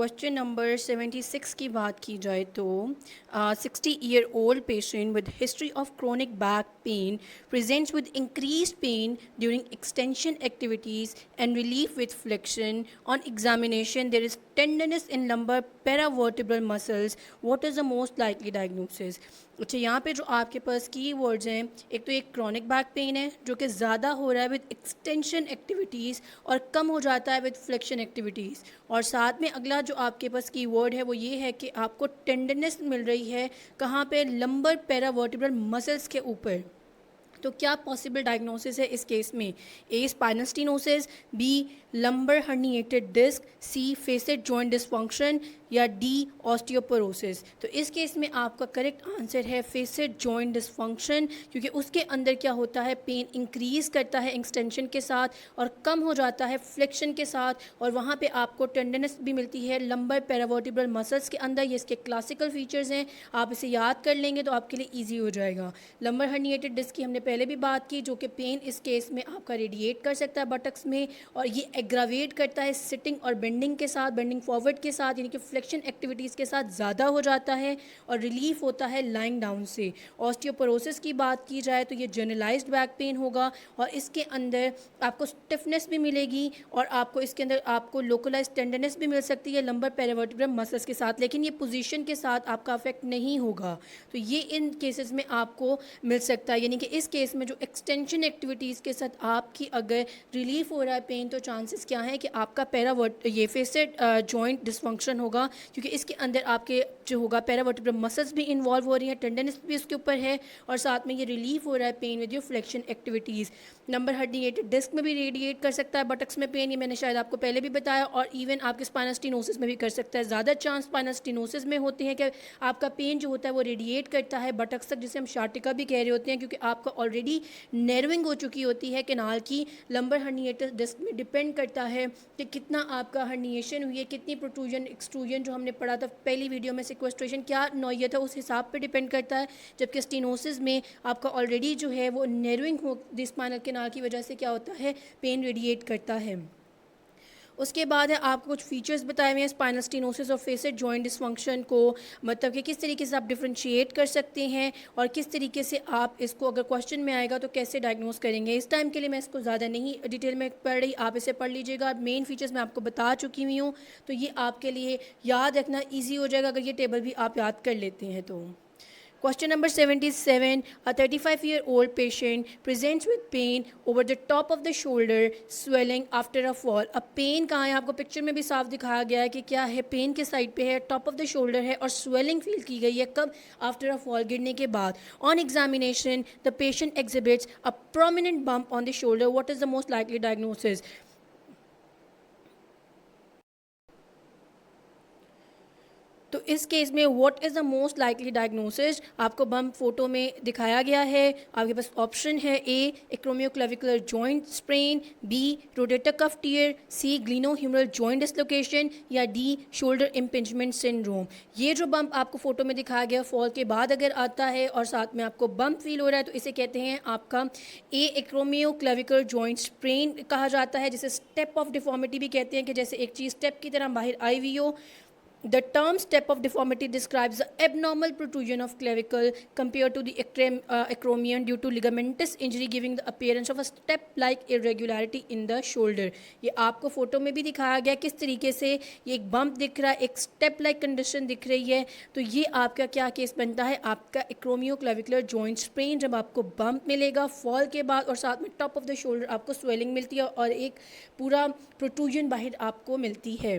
Question number 76 की बात की जाए तो 60-year-old patient with history of chronic back pain presents with increased pain during extension activities and relief with flexion. On examination, there is tenderness in lumbar paravertebral muscles. What is the most likely diagnosis? अच्छा, यहाँ पे जो आपके पास की words हैं, एक तो एक क्रॉनिक बैक पेन है जो कि ज़्यादा हो रहा है विद एक्सटेंशन एक्टिविटीज़ और कम हो जाता है विद फ्लेक्शन एक्टिविटीज़, और साथ में अगला जो आपके पास की वर्ड है वो ये है कि आपको टेंडरनेस मिल रही है कहाँ पे, लंबर पैरावर्टिब्रल मसल्स के ऊपर। तो क्या पॉसिबल डायग्नोसिस है इस केस में? A spinal stenosis, B lumbar herniated disc, C facet joint dysfunction, या डी ऑस्टियोपोरोसिस। तो इस केस में आपका करेक्ट आंसर है फेसेट जॉइंट डिसफंक्शन, क्योंकि उसके अंदर क्या होता है, पेन इंक्रीज करता है एक्सटेंशन के साथ और कम हो जाता है फ्लेक्शन के साथ, और वहाँ पे आपको टेंडरनेस भी मिलती है लंबर पैरावर्टिब्रल मसल्स के अंदर। ये इसके क्लासिकल फीचर्स हैं, आप इसे याद कर लेंगे तो आपके लिए ईजी हो जाएगा। लंबर हर्निएटेड डिस्क की हमने पहले भी बात की, जो कि पेन इस केस में आपका रेडिएट कर सकता है बटक्स में, और ये एग्रावेट करता है सिटिंग और बेंडिंग के साथ, बेंडिंग फॉरवर्ड के साथ, यानी कि फ्लेक्शन एक्टिविटीज़ के साथ ज़्यादा हो जाता है, और रिलीफ होता है लाइंग डाउन से। ऑस्टियोपोरोसिस की बात की जाए तो ये जनरलाइज्ड बैक पेन होगा, और इसके अंदर आपको स्टिफनेस भी मिलेगी, और आपको इसके अंदर आपको लोकलाइज टेंडरनेस भी मिल सकती है लंबर पैरावर्टिब्रल मसल्स के साथ, लेकिन ये पोजीशन के साथ आपका अफेक्ट नहीं होगा। तो ये इन केसेस में आपको मिल सकता है, यानी कि इस केस में जो एक्सटेंशन एक्टिविटीज़ के साथ आपकी अगर रिलीफ हो रहा है पेन, तो चांसेस क्या है कि आपका ये फेसेट जॉइंट डिसफंक्शन होगा, क्योंकि इसके अंदर आपके जो होगा पैरावर्टिब्रल मसल्स भी इन्वॉल्व हो रही हैं, टेंडरनेस भी उसके ऊपर है, और साथ में ये रिलीफ हो रहा है pain with your flexion activities. Number herniated disc में भी रेडिएट कर सकता है बटक्स में पेन, ये मैंने शायद आपको पहले भी बताया, और इवन आपके स्पाइनल स्टीनोसिस में भी कर सकता है। ज़्यादा चांस स्पाइनल स्टीनोसिस में होते हैं कि आपका पेन जो होता है वो रेडिएट करता है बटक्स तक, जिसे हम शार्टिका भी कह रहे होते हैं, क्योंकि आपका ऑलरेडी नर्विंग हो चुकी होती है केनाल की। लंबर हर्निएटेड डिस्क में डिपेंड करता है कि कितना आपका हर्निएशन हुई है, कितनी प्रोट्रूजन एक्सट्रूजन जो हमने पढ़ा था पहली वीडियो में, सिक्वेस्ट्रेशन क्या नौयत है, उस हिसाब पे डिपेंड करता है। जबकि स्टीनोसिस में आपका ऑलरेडी जो है वो नर्विंग हो स्पाइनल केनाल की वजह से क्या होता है, पेन रेडिएट करता है। उसके बाद है आपको कुछ फीचर्स बताए हुए हैं स्पाइनल स्टीनोसिस और फेसेट जॉइंट डिसफंक्शन को, मतलब कि किस तरीके से आप डिफ्रेंशिएट कर सकते हैं और किस तरीके से आप इसको अगर क्वेश्चन में आएगा तो कैसे डायग्नोस करेंगे। इस टाइम के लिए मैं इसको ज़्यादा नहीं डिटेल में पढ़ रही, आप इसे पढ़ लीजिएगा। मेन फीचर्स मैं आपको बता चुकी हुई हूँ, तो ये आपके लिए याद रखना ईजी हो जाएगा अगर ये टेबल भी आप याद कर लेते हैं तो। Question number 77. A 35-year-old patient presents with pain over the top of the shoulder, swelling after a fall. अब पेन कहाँ है, आपको पिक्चर में भी साफ दिखाया गया है कि क्या है, पेन के साइड पे है, टॉप ऑफ द शोल्डर है, और स्वेलिंग फील की गई है कब, आफ्टर अ फॉल, गिरने के बाद। On examination the patient exhibits a prominent bump on the shoulder. What is the most likely diagnosis? तो इस केस में what is the most likely diagnosis, आपको बम फोटो में दिखाया गया है। आपके पास ऑप्शन है A acromioclavicular joint sprain, B rotator cuff tear, C glenohumeral joint dislocation, या डी शोल्डर इम्पिंजमेंट सिंड्रोम। ये जो बम्प आपको फोटो में दिखाया गया फॉल के बाद अगर आता है और साथ में आपको बम्प फील हो रहा है, तो इसे कहते हैं आपका ए एक्रोमियोक्लेविकुलर जॉइंट स्प्रेन कहा जाता है, जिसे स्टेप ऑफ डिफॉर्मिटी भी कहते हैं, कि जैसे एक चीज़ स्टेप की तरह बाहर आई हुई हो। The term step of deformity describes the abnormal protrusion of clavicle compared to the acromion due to ligamentous injury, giving the appearance of a step-like irregularity in the shoulder. ये आपको फोटो में भी दिखाया गया किस तरीके से ये एक बम्प दिख रहा है, एक स्टेप-लाइक कंडीशन दिख रही है। तो ये आपका क्या केस बनता है, आपका एक्रोमियोक्लेविकुलर जॉइंट स्प्रेन, जब आपको बम्प मिलेगा फॉल के बाद और साथ में टॉप ऑफ द शोल्डर आपको स्वेलिंग मिलती है और एक पूरा प्रोट्रूजन बाहर आपको मिलती है।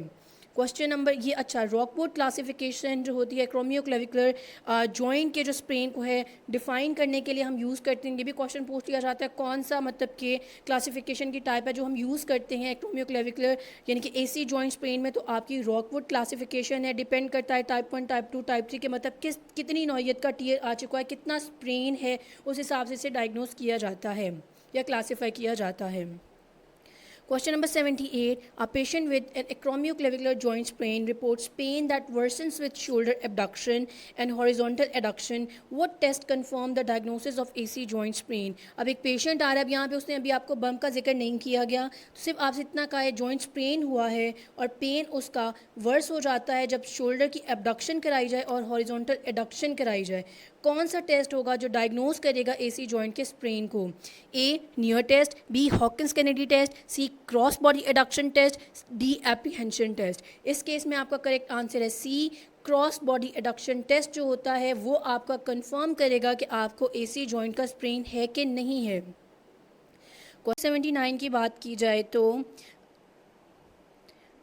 क्वेश्चन नंबर ये, अच्छा, रॉकवुड क्लासिफिकेशन जो होती है एक्रोमियोक्लेविकुलर जॉइंट के जो स्प्रेन को है डिफाइन करने के लिए हम यूज़ करते हैं। ये भी क्वेश्चन पूछ लिया जाता है कौन सा मतलब कि क्लासिफिकेशन की टाइप है जो हम यूज़ करते हैं एक्रोमियोक्लेविकुलर यानी कि एसी जॉइंट स्प्रेन में। तो आपकी रॉकवुड क्लासिफिकेशन है, डिपेंड करता है टाइप 1, टाइप 2, टाइप 3 के, मतलब कितनी नौयत का टीयर आ चुका है, कितना स्प्रेन है, उस हिसाब से इसे डायग्नोस किया जाता है या क्लासीफाई किया जाता है। Question number 78. A patient with an acromioclavicular joint sprain reports pain that worsens with shoulder abduction and horizontal adduction. What test confirm the diagnosis of AC joint sprain? अब एक पेशेंट आ रहा है, अब यहाँ पे उसने अभी आपको बम्प का जिक्र नहीं किया गया, तो सिर्फ आपसे इतना कहा है जॉइंट स्प्रेन हुआ है और पेन उसका वर्स हो जाता है जब शोल्डर की एबडक्शन कराई जाए और हॉरिजॉन्टल एडक्शन कराई जाए. कौन सा टेस्ट होगा जो डायग्नोज करेगा एसी जॉइंट के स्प्रेन को? A Neer test, B Hawkins Kennedy test, C cross body adduction test, D apprehension test. इस केस में आपका करेक्ट आंसर है C cross body adduction test जो होता है वो आपका कंफर्म करेगा कि आपको एसी जॉइंट का स्प्रेन है कि नहीं है. क्वेश्चन 79 की बात की जाए तो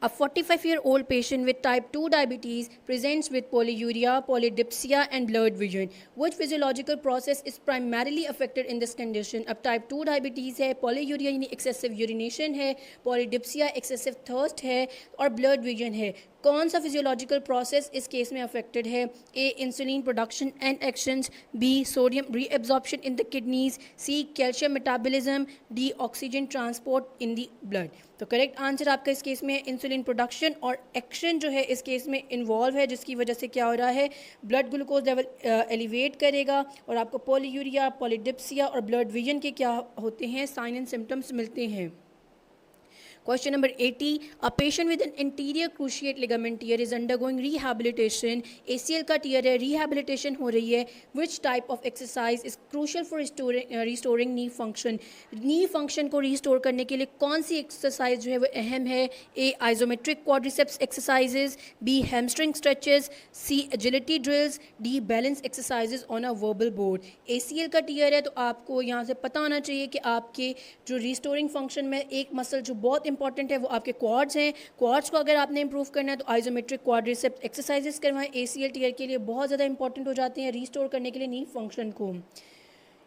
a 45-year-old patient with type 2 diabetes presents with polyuria, polydipsia and blurred vision. Which physiological process is primarily affected in this condition? अब type 2 diabetes है, polyuria यानी excessive urination है, polydipsia excessive thirst है और blurred vision है. कौन सा physiological process इस केस में अफेक्टेड है? A insulin production and actions, B sodium reabsorption in the kidneys, C calcium metabolism, D oxygen transport in the blood. तो करेक्ट आंसर आपका इस केस में इंसुलिन प्रोडक्शन और एक्शन जो है इस केस में इन्वॉल्व है, जिसकी वजह से क्या हो रहा है, ब्लड ग्लूकोज लेवल एलिवेट करेगा और आपको पॉलीयूरिया, पॉलीडिप्सिया और ब्लड विजन के क्या होते हैं, साइन एंड सिम्टम्स मिलते हैं. Question number 80. A patient with an anterior cruciate ligament tear is undergoing rehabilitation. ACL का tear है, rehabilitation हो रही है. Which type of exercise is crucial for restoring knee function? knee function को restore करने के लिए कौन सी exercise जो है वो अहम है? A isometric quadriceps exercises, B hamstring stretches, C agility drills, D balance exercises on a verbal board. ACL का tear है तो आपको यहाँ से पता होना चाहिए कि आपके जो restoring function में एक मसल जो बहुत इंपॉर्टेंट है वो आपके क्वाड्स हैं. क्वाड्स को अगर आपने इंप्रूव करना है तो आइसोमेट्रिक क्वाड्रिसेप्स एक्सरसाइजेस करवाएं. एसीएल टीयर के लिए बहुत ज़्यादा इंपॉर्टेंट हो जाते हैं रिस्टोर करने के लिए नी फंक्शन को.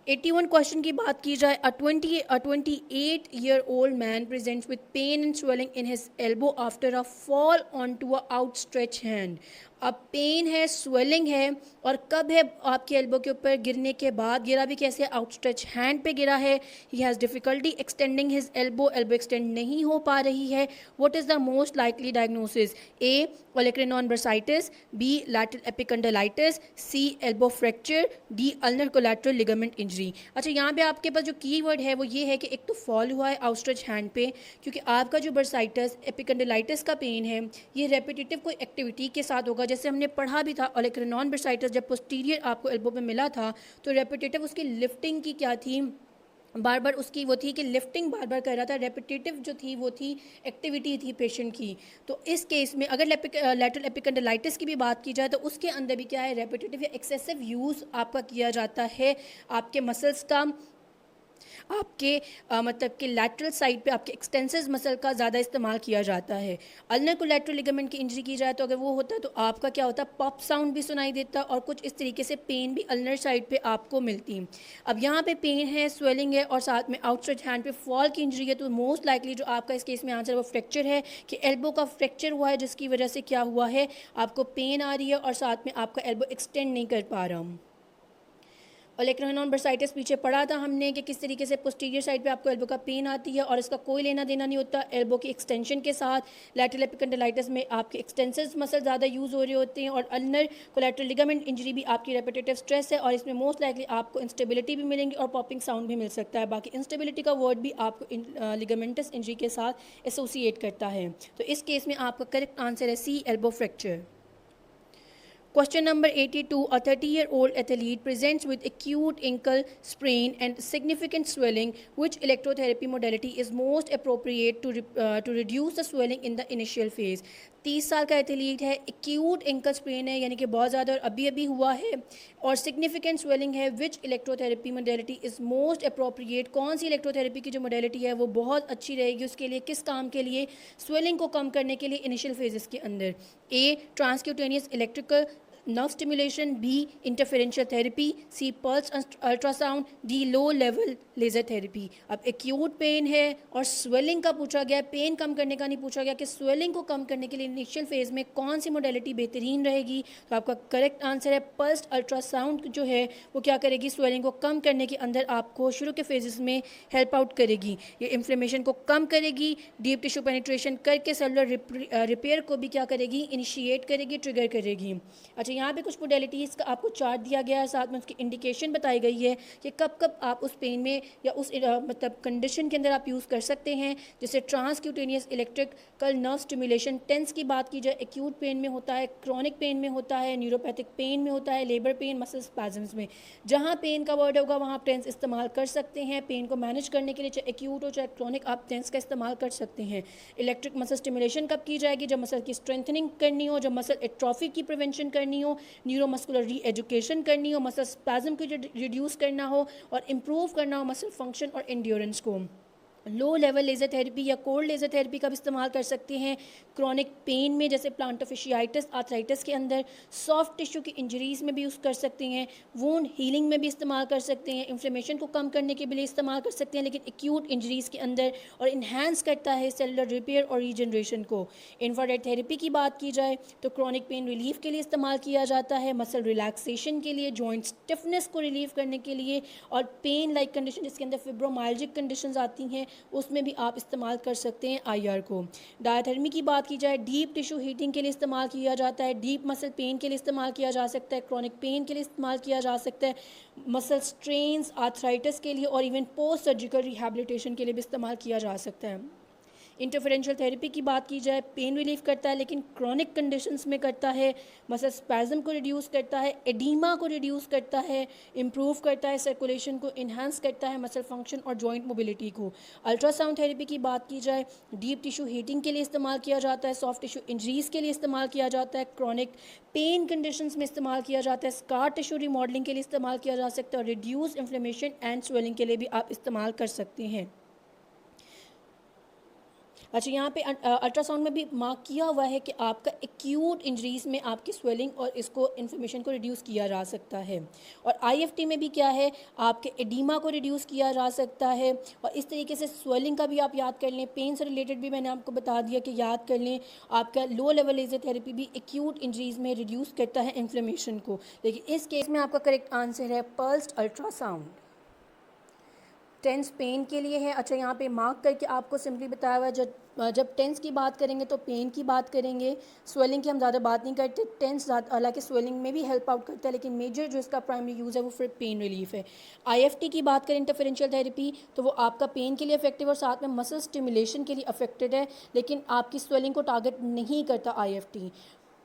81 क्वेश्चन की बात की जाए. A 28-year-old man presents with pain and swelling in his elbow after a fall onto a outstretched hand. अब पेन है, स्वेलिंग है और कब है? आपके एल्बो के ऊपर गिरने के बाद. गिरा भी कैसे? आउटस्ट्रेच हैंड पे गिरा है. He has difficulty extending his elbow, elbow extend नहीं हो पा रही है. What is the most likely diagnosis? A olecranon bursitis, B lateral epicondylitis, C elbow fracture, D ulnar collateral ligament injury. अच्छा, यहाँ पे आपके पास जो कीवर्ड है वो ये है कि एक तो फॉल हुआ है आउटस्ट्रेच हैंड पे, क्योंकि आपका जो बर्साइटिस एपिकंडलाइटिस का पेन है ये रेपिटेटिव कोई एक्टिविटी के साथ होगा. जैसे हमने पढ़ा भी था ओलेक्रेनॉन बर्साइटिस जब पोस्टीरियर आपको एल्बो पे मिला था तो रेपिटेटिव उसकी लिफ्टिंग की क्या थी, बार बार उसकी वो थी कि लिफ्टिंग बार बार कर रहा था. रेपिटेटिव जो थी वो थी एक्टिविटी थी पेशेंट की. तो इस केस में अगर लैटरल एपिकंडलाइटिस की भी बात की जाए तो उसके अंदर भी क्या है, रेपिटेटिव या एक्सेसिव यूज़ आपका किया जाता है आपके मसल्स का, आपके मतलब कि लैटरल साइड पे आपके एक्सटेंसिव मसल का ज़्यादा इस्तेमाल किया जाता है. अल्नर कोलैटरल लिगामेंट की इंजरी की जाए तो अगर वो होता है तो आपका क्या होता है, पॉप साउंड भी सुनाई देता और कुछ इस तरीके से पेन भी अल्नर साइड पे आपको मिलती. अब यहाँ पे पेन है, स्वेलिंग है और साथ में आउटस्ट्रेच हैंड पे फॉल की इंजरी है, तो मोस्ट लाइकली जो आपका इस केस में आंसर वो फ्रैक्चर है कि एल्बो का फ्रैक्चर हुआ है, जिसकी वजह से क्या हुआ है, आपको पेन आ रही है और साथ में आपका एल्बो एक्सटेंड नहीं कर पा रहा. ओलेक्रेनॉन बर्साइटिस पीछे पढ़ा था हमने कि किस तरीके से पोस्टीरियर साइड पे आपको एल्बो का पेन आती है और इसका कोई लेना देना नहीं होता एल्बो की एक्सटेंशन के साथ. लैटरल एपिकंडलाइटिस में आपके एक्सटेंसिव मसल ज़्यादा यूज़ हो रहे होते हैं और अल्नर कोलैटरल लिगामेंट इंजरी भी आपकी रेपिटेटिव स्ट्रेस है और इसमें मोस्ट लाइकली आपको इंस्टेबिलिटी भी मिलेंगी और पॉपिंग साउंड भी मिल सकता है. बाकी इंस्टेबिलिटी का वर्ड भी आपको लिगामेंटस इंजरी के साथ एसोसिएट करता है. तो इस केस में आपका करेक्ट आंसर है सी elbow fracture. Question number 82. A 30-year-old athlete presents with acute ankle sprain and significant swelling. Which electrotherapy modality is most appropriate to reduce the swelling in the initial phase? 30 साल का athlete है, acute ankle sprain है यानी कि बहुत ज़्यादा और अभी अभी हुआ है और सिग्निफिकेंट स्वेलिंग है. Which electrotherapy modality is most appropriate? कौन सी इलेक्ट्रोथेरेपी की जो मोडेलिटी है वो बहुत अच्छी रहेगी उसके लिए, किस काम के लिए, स्वेलिंग को कम करने के लिए इनिशियल फेजेस के अंदर? A transcutaneous electrical nerve stimulation, B interferential therapy, C pulse ultrasound, D low level laser therapy. अब एक्यूट पेन है और स्वेलिंग का पूछा गया, पेन कम करने का नहीं पूछा गया कि स्वेलिंग को कम करने के लिए इनिशियल फेज़ में कौन सी मोडेलिटी बेहतरीन रहेगी। तो आपका करेक्ट आंसर है पल्स अल्ट्रासाउंड जो है वो क्या करेगी, स्वेलिंग को कम करने के अंदर आपको शुरू के फेजेस में हेल्प आउट करेगी। ये इन्फ्लेमेशन को कम करेगी, डीप टिश्यू पेनिट्रेशन करके सेलुलर रिपेयर को भी क्या करेगी, इनिशिएट करेगी, ट्रिगर करेगी। अच्छा, यहाँ पे कुछ मोडेलिटीज़ का आपको चार्ट दिया गया है, साथ में उसकी इंडिकेशन बताई गई है कि कब कब आप उस पेन में या उस मतलब कंडीशन के अंदर आप यूज़ कर सकते हैं। जैसे transcutaneous electrical nerve stimulation TENS की बात की जाए, एक्यूट पेन में होता है, क्रॉनिक पेन में होता है, न्यूरोपैथिक पेन में होता है, लेबर पेन, मसल स्पैज़म्स में। जहाँ पेन का वर्ड होगा वहाँ आप टेंस इस्तेमाल कर सकते हैं। पेन को मैनेज करने के लिए चाहे एक्यूट हो चाहे क्रॉनिक, आप टेंस का इस्तेमाल कर सकते हैं। इलेक्ट्रिक मसल स्टिमुलेशन कब की जाएगी, जब मसल की स्ट्रेंथनिंग करनी हो, जब मसल एट्रोफी की प्रिवेंशन करनी हो, न्यूरोमस्कुलर री एजुकेशन करनी हो, मसल स्पैज़म को रिड्यूस करना हो और इम्प्रूव करना हो मसल फंक्शन और एंड्योरेंस को। लो लेवल लेज़र थेरेपी या कोल्ड लेज़र थेरेपी का भी इस्तेमाल कर सकते हैं क्रॉनिक पेन में, जैसे प्लांटर fasciitis आर्थराइटिस के अंदर। सॉफ्ट टिश्यू की इंजरीज़ में भी यूज़ कर सकते हैं, वुंड हीलिंग में भी इस्तेमाल कर सकते हैं, इन्फ्लेमेशन को कम करने के लिए इस्तेमाल कर सकते हैं लेकिन एक्यूट इंजरीज़ के अंदर, और इन्हांस करता है सेलुलर रिपेयर और रीजनरेशन को। इंफ्रारेड थेरेपी की बात की जाए तो क्रॉनिक पेन रिलीफ के लिए इस्तेमाल किया जाता है, मसल रिलैक्सेशन के लिए, जॉइंट स्टिफनेस को रिलीव करने के लिए, और पेन लाइक कंडीशन जिसके अंदर फिब्रोमाइल्जिक कंडीशंस आती हैं उसमें भी आप इस्तेमाल कर सकते हैं आईआर को। डायथर्मी की बात की जाए, डीप टिश्यू हीटिंग के लिए इस्तेमाल किया जाता है, डीप मसल पेन के लिए इस्तेमाल किया जा सकता है, क्रॉनिक पेन के लिए इस्तेमाल किया जा सकता है, मसल स्ट्रेन्स आर्थराइटिस के लिए और इवन पोस्ट सर्जिकल रिहैबिलिटेशन के लिए भी इस्तेमाल किया जा सकता है। इंटरफेरेंशियल थेरेपी की बात की जाए, पेन रिलीफ करता है लेकिन क्रॉनिक कंडीशंस में करता है, मसल स्पैज़म को रिड्यूस करता है, एडीमा को रिड्यूस करता है, इम्प्रूव करता है सर्कुलेशन को, इन्हांस करता है मसल फंक्शन और जॉइंट मोबिलिटी को। अल्ट्रासाउंड थेरेपी की बात की जाए, डीप टिश्यू हीटिंग के लिए इस्तेमाल किया जाता है, सॉफ्ट टिश्यू इंजरीज के लिए इस्तेमाल किया जाता है, क्रॉनिक पेन कंडीशंस में इस्तेमाल किया जाता है, स्कार टिश्यू रिमॉडलिंग के लिए इस्तेमाल किया जा सकता है और रिड्यूस इन्फ्लेमेशन एंड स्वेलिंग के लिए भी आप इस्तेमाल कर सकते हैं। अच्छा, यहाँ पे अल्ट्रासाउंड में भी मार्क किया हुआ है कि आपका एक्यूट इंजरीज में आपकी स्वेलिंग और इसको इन्फ्लेमेशन को रिड्यूस किया जा सकता है, और आईएफटी में भी क्या है, आपके एडीमा को रिड्यूस किया जा सकता है। और इस तरीके से स्वेलिंग का भी आप याद कर लें, पेन से रिलेटेड भी मैंने आपको बता दिया कि याद कर लें। आपका लो लेवल लेजर थेरेपी भी एक्यूट इंजरीज में रिड्यूस करता है इन्फ्लेमेशन को, लेकिन इस केस में आपका करेक्ट आंसर है पल्स्ड अल्ट्रासाउंड। टेंस पेन के लिए है। अच्छा, यहाँ पे मार्क करके आपको सिंपली बताया हुआ है, जब टेंस की बात करेंगे तो पेन की बात करेंगे, स्वेलिंग की हम ज़्यादा बात नहीं करते। टेंस हालांकि स्वेलिंग में भी हेल्प आउट करता है लेकिन मेजर जो इसका प्राइमरी यूज़ है वो फिर पेन रिलीफ है। आईएफटी की बात करें, इंटरफेरेंशियल थेरेपी, तो वो आपका पेन के लिए इफेक्टिव और साथ में मसल स्टिमुलेशन के लिए अफेक्टेड है, लेकिन आपकी स्वेलिंग को टारगेट नहीं करता आईएफटी।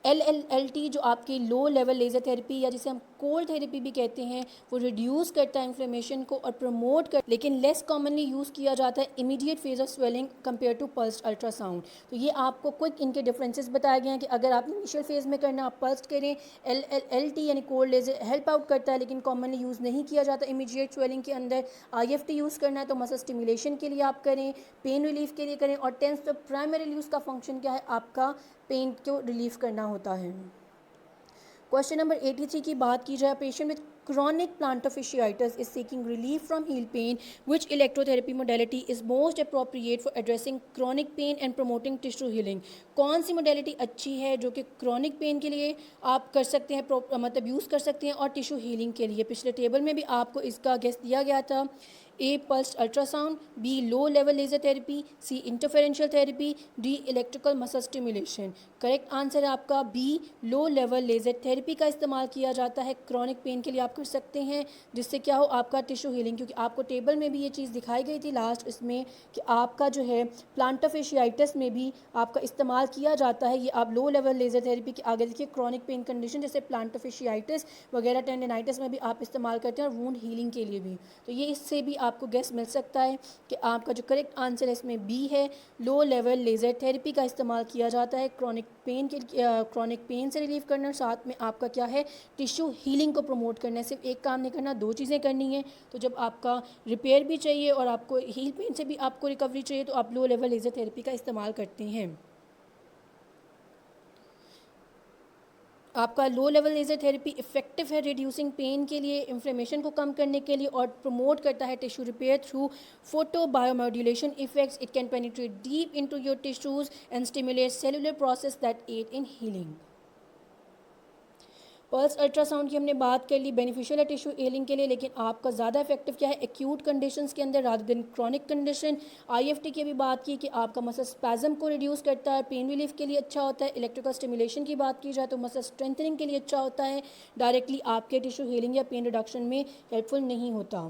LLT जो आपकी लो लेवल लेज़र थेरेपी या जिसे हम कोल्ड थेरेपी भी कहते हैं, वो रिड्यूस करता है इन्फ्लेमेशन को और प्रमोट कर, लेकिन लेस कॉमनली यूज़ किया जाता है immediate phase of swelling compare to pulsed ultrasound. तो ये आपको क्विक इनके डिफरेंसेस बताए गए हैं कि अगर आप इनिशियल फेज़ में करना आप पल्स्ड करें, LLT यानी कोल्ड लेज़र हेल्प आउट करता है लेकिन कॉमनली यूज़ नहीं किया जाता इमीडिएट स्वेलिंग के अंदर। IFT यूज़ करना है तो मसल स्टिमुलेशन के लिए आप करें, पेन रिलीफ के लिए करें, और टेंस तो प्राइमरीली उसका फंक्शन क्या है, आपका पेन को रिलीफ करना होता है। क्वेश्चन नंबर 83 की बात की जाए, patient with chronic plantar fasciitis is seeking relief from heel pain. Which electrotherapy modality is most appropriate for addressing chronic pain and promoting tissue healing? कौन सी मोडेलिटी अच्छी है जो कि क्रॉनिक पेन के लिए आप कर सकते हैं, मतलब यूज़ कर सकते हैं, और टिश्यू हीलिंग के लिए? पिछले टेबल में भी आपको इसका गेस दिया गया था। A pulsed ultrasound, B low level laser therapy, C interferential therapy, D electrical muscle stimulation. Correct answer है आपका B low level laser therapy का इस्तेमाल किया जाता है क्रॉनिक पेन के लिए, आप कर सकते हैं, जिससे क्या हो, आपका टिश्यू हीलिंग, क्योंकि आपको टेबल में भी ये चीज़ दिखाई गई थी लास्ट इसमें कि आपका जो है प्लांटर fasciitis में भी आपका इस्तेमाल किया जाता है। ये आप लो लेवल लेज़र थेरेपी के आगे देखिए, क्रॉनिक पेन कंडीशन जैसे प्लांटर fasciitis वगैरह, टेंडिनाइटिस में भी आप इस्तेमाल करते हैं, और वुंड हीलिंग के लिए भी। तो ये इससे भी आपको गेस मिल सकता है कि आपका जो करेक्ट आंसर है इसमें बी है, लो लेवल लेज़र थेरेपी का इस्तेमाल किया जाता है क्रॉनिक पेन से रिलीव करना, और साथ में आपका क्या है, टिश्यू हीलिंग को प्रमोट करना है। सिर्फ एक काम नहीं करना, दो चीज़ें करनी है। तो जब आपका रिपेयर भी चाहिए और आपको हील पेन से भी आपको रिकवरी चाहिए तो आप लो लेवल लेज़र थेरेपी का इस्तेमाल करते हैं। आपका लो लेवल लेज़र थेरेपी इफेक्टिव है रिड्यूसिंग पेन के लिए, इन्फ्लेमेशन को कम करने के लिए, और प्रमोट करता है tissue repair through photo biomodulation effects. It can penetrate deep into your tissues and stimulate cellular process that aid in healing. Pulse ultrasound की हमने बात कर ली, बेनिफिशियल है टिश्यू हीलिंग के लिए, लेकिन आपका ज़्यादा इफेक्टिव क्या है एक्यूट कंडीशंस के अंदर rather than chronic condition. IFT की भी बात की कि आपका मसल स्पैज़म को रिड्यूस करता है, पेन रिलीफ के लिए अच्छा होता है. इलेक्ट्रिकल स्टिमुलेशन की बात की जाए तो मसल स्ट्रेंथनिंग के लिए अच्छा होता है, डायरेक्टली आपके टिश्यू हीलिंग या पेन रिडक्शन में हेल्पफुल नहीं होता.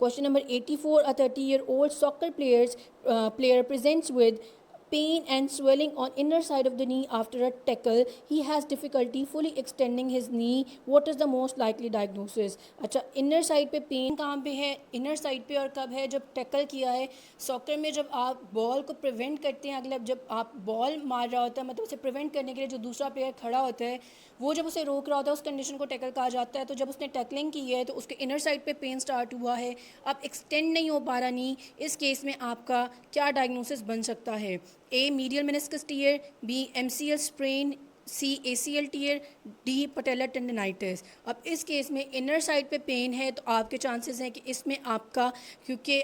Question number 84. A 30-year-old soccer player presents with pain and swelling on inner side of the knee after a tackle. He has difficulty fully extending his knee. What is the most likely diagnosis? अच्छा, inner side पे pen कहाँ पे है, inner side पे और कब है, जब टैकल किया है. सॉकर में जब आप बॉल को प्रिवेंट करते हैं, अगला जब आप बॉल मार रहा होता है, मतलब उसे प्रिवेंट करने के लिए जो दूसरा प्लेयर खड़ा होता है वो जब उसे रोक रहा होता है, उस कंडीशन को टैकल कहा जाता है. तो जब उसने टैकलिंग की है तो उसके इनर साइड पे पेन स्टार्ट हुआ है, अब एक्सटेंड नहीं हो पा रहा नी, इस केस में आपका क्या डायग्नोसिस बन सकता है? A medial meniscus tear, B MCL sprain, C ACL tear, D patellar tendonitis. अब इस केस में इनर साइड पे पेन है तो आपके चांसेस हैं कि इसमें आपका, क्योंकि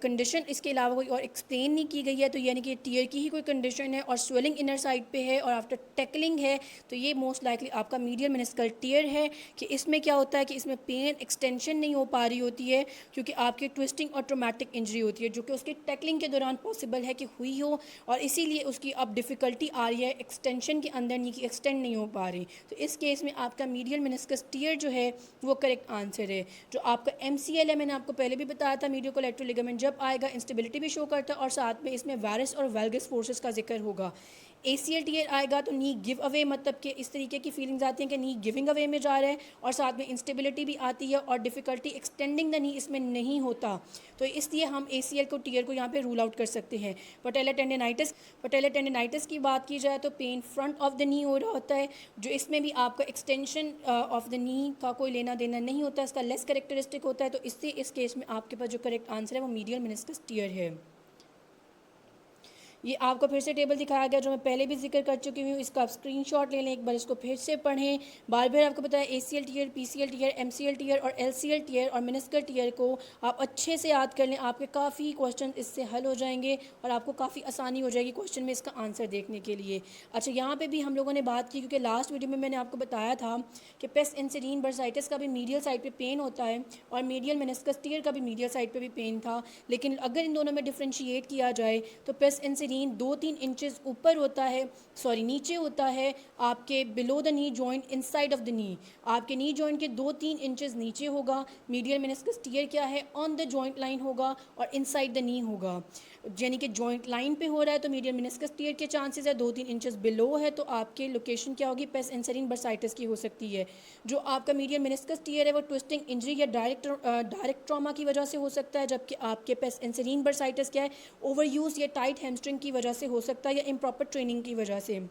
कंडीशन इसके अलावा कोई और एक्सप्लेन नहीं की गई है, तो यानी कि टीयर की ही कोई कंडीशन है और स्वेलिंग इनर साइड पे है और आफ्टर टैकलिंग है, तो ये मोस्ट लाइकली आपका मीडियल मेनिस्कल टीयर है. कि इसमें क्या होता है कि इसमें पेन एक्सटेंशन नहीं हो पा रही होती है क्योंकि आपकी ट्विस्टिंग और ट्रोमेटिक इंजरी होती है जो कि उसकी टैकलिंग के दौरान पॉसिबल है कि हुई हो, और इसीलिए उसकी अब डिफ़िकल्टी आ रही है एक्सटेंशन के अंदर, नहीं कि एक्सटेंड नहीं हो पा रही. तो इस केस में आपका मीडियल मेनिस्कस टीयर जो है वो करेक्ट आंसर है. जो आपका एमसीएल है, मैंने आपको पहले भी बताया था, मीडियो कोलेटरल लिगामेंट जब आएगा इंस्टेबिलिटी भी शो करता है और साथ में इसमें वायरस और वेल्गस फोर्सेस का जिक्र होगा. एसीएल टीयर आएगा तो नी गिव अवे, मतलब कि इस तरीके की फीलिंग्स आती हैं कि नी गिविंग अवे में जा रहा है, और साथ में इंस्टेबिलिटी भी आती है और डिफ़िकल्टी एक्सटेंडिंग द नी इसमें नहीं होता. तो इसलिए हम एसीएल को टीयर को यहाँ पे रूल आउट कर सकते हैं. पटेलर टेंडिनाइटिस की बात की जाए तो pain front of the knee हो रहा होता है, जो इसमें भी आपका एक्सटेंशन ऑफ द नी का कोई लेना देना नहीं होता, इसका लेस करेक्टरिस्टिक होता है. तो इससे इस केस में आपके पास जो करेक्ट आंसर है वो मीडियल मेनिस्कस टीयर है. ये आपको फिर से टेबल दिखाया गया जो मैं पहले भी जिक्र कर चुकी हूँ, इसका आप स्क्रीनशॉट ले लें, एक बार इसको फिर से पढ़ें. बार बार आपको पता है ACL tear, PCL tear, MCL tear और एलसीएल टीयर और मेनिस्कल टीयर को आप अच्छे से याद कर लें, आपके काफ़ी क्वेश्चन इससे हल हो जाएंगे और आपको काफ़ी आसानी हो जाएगी क्वेश्चन में इसका आंसर देखने के लिए. अच्छा, यहाँ पर भी हम लोगों ने बात की क्योंकि लास्ट वीडियो में मैंने आपको बताया था कि पेस्ट इंसिडीन बर्साइटिस का भी मीडियल साइड पर पेन होता है और मीडियल मेनिस्कस टीयर का भी मीडियल साइड पर भी पेन था. लेकिन अगर इन दोनों में डिफ्रेंशिएट किया जाए तो पेस्ट इंसिडीन 2-3 इंचेस ऊपर होता है, नीचे होता है आपके below the knee joint inside of the नी, आपके नी जॉइंट के 2-3 इंचेस नीचे होगा. मीडियल मेनिस्कस टीयर क्या है, ऑन द जॉइंट लाइन होगा और इनसाइड द नी होगा, यानी कि जॉइंट लाइन पे हो रहा है तो मीडियल मेनिस्कस टीयर के चांसेस है. 2-3 इंचेस बिलो है तो आपके लोकेशन क्या होगी, पेस्ट इंसिडीन बर्साइटिस की हो सकती है. जो आपका मीडियल मेनिस्कस टीयर है वो ट्विस्टिंग इंजरी या डायरेक्ट ट्रॉमा की वजह से हो सकता है, जबकि आपके पेस्ट इंसिडीन बर्साइटिस क्या है, ओवर यूज या टाइट हैमस्ट्रिंग की वजह से हो सकता है या इम्प्रॉपर ट्रेनिंग की वजह से.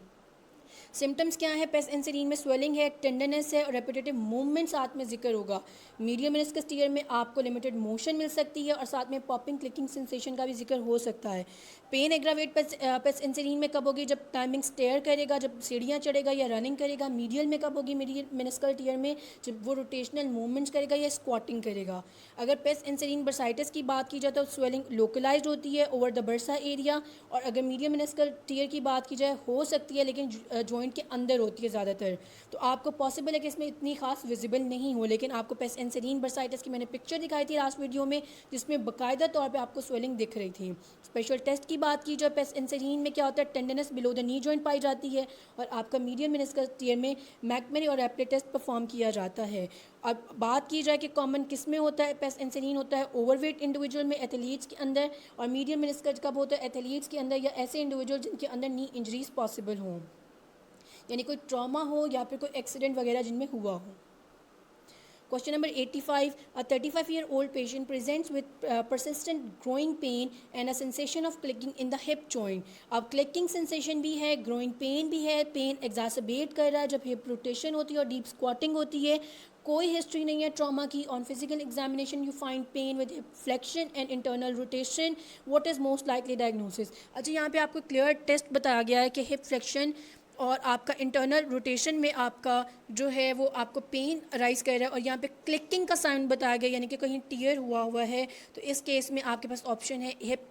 सिम्टम्स क्या है, पेस्ट इंसिडीन में स्वेलिंग है, टेंडरनेस है और रेपिटेटिव मूवमेंट साथ में जिक्र होगा. मीडियल मेनिस्कस टीयर में आपको लिमिटेड मोशन मिल सकती है और साथ में पॉपिंग क्लिकिंग सेंसेशन का भी जिक्र हो सकता है. पेन एग्रावेट पेस्ट इंसिडीन में कब होगी, जब टाइमिंग स्टेयर करेगा, जब सीढ़ियाँ चढ़ेगा या रनिंग करेगा. मीडियल में कब होगी, मीडियल मेनिस्कल टीयर में जब वो रोटेशनल मूवमेंट्स करेगा या स्क्वाटिंग करेगा. अगर पेस्ट इंसिडीन बर्साइटिस की बात की जाए तो स्वेलिंग लोकलाइज्ड होती है ओवर द बर्सा एरिया, और अगर मीडियल मेनिस्कल टीयर की बात की जाए हो सकती है लेकिन जॉइंट के अंदर होती है ज़्यादातर. तो आपको पॉसिबल है कि इसमें इतनी खास विजिबल नहीं हो, लेकिन आपको पेस्ट इंसिडीन बर्साइटिस की मैंने पिक्चर दिखाई थी लास्ट वीडियो में जिसमें बाकायदा तौर पे आपको स्वेलिंग दिख रही थी. स्पेशल टेस्ट की बात की जाए पेस्ट इंसिडीन में क्या होता है, tenderness below the knee joint पाई जाती है और आपका मीडियल मेनिस्कस टीयर में मैकमरी और एप्ले टेस्ट परफॉर्म किया जाता है. अब बात की जाए कि कॉमन किस में होता है, पेस्ट इंसिडीन होता है ओवरवेट इंडिविजुअल में, एथलीट्स के अंदर, और मीडियल मेनिस्कस कब होता है, एथलीट्स के अंदर या ऐसे इंडिविजुअल जिनके अंदर नी इंजरीज पॉसिबल हों, यानी कोई ट्रॉमा हो या फिर कोई एक्सीडेंट वगैरह जिनमें हुआ हो. Question number 85. A 35-year-old patient presents with persistent growing pain and a sensation of clicking in the hip joint. अब clicking sensation भी है, growing pain भी है, pain exacerbate कर रहा है जब hip rotation होती है और deep squatting होती है. कोई हिस्ट्री नहीं है ट्रॉमा की. On physical examination you find pain with hip flexion and internal rotation. What is most likely diagnosis. अच्छा, यहाँ पे आपको क्लियर टेस्ट बताया गया है कि हिप फ्लेक्शन और आपका इंटरनल रोटेशन में आपका जो है वो आपको पेन राइज कर रहा है और यहाँ पे क्लिकिंग का साउंड बताया गया, यानी कि कहीं टीयर हुआ है, तो इस केस में आपके पास ऑप्शन है hip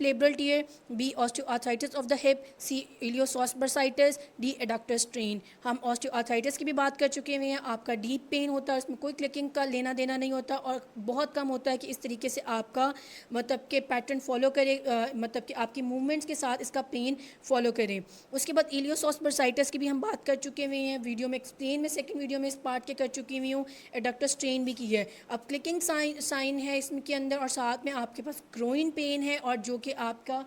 labral tear, B osteoarthritis of the hip, C iliopsoas bursitis, D adductor strain. हम ऑस्टियोआर्थराइटिस की भी बात कर चुके हुए हैं। आपका डीप पेन होता है, उसमें कोई क्लिकिंग का लेना देना नहीं होता और बहुत कम होता है कि इस तरीके से आपका मतलब के पैटर्न फॉलो करे, मतलब कि आपकी मूवमेंट्स के साथ इसका पेन फॉलो करें। उसके बाद इलियोसॉस बर्साइटिस की भी हम बात कर चुके हुए हैं, वीडियो में एक्सप्लेन में सेकंड वीडियो में इस पार्ट के कर चुकी हुई हूँ। एडक्टर स्ट्रेन भी की है। अब क्लिकिंग साइन है इसमें के अंदर और साथ में आपके पास ग्रोइन पेन है और जो कि आपका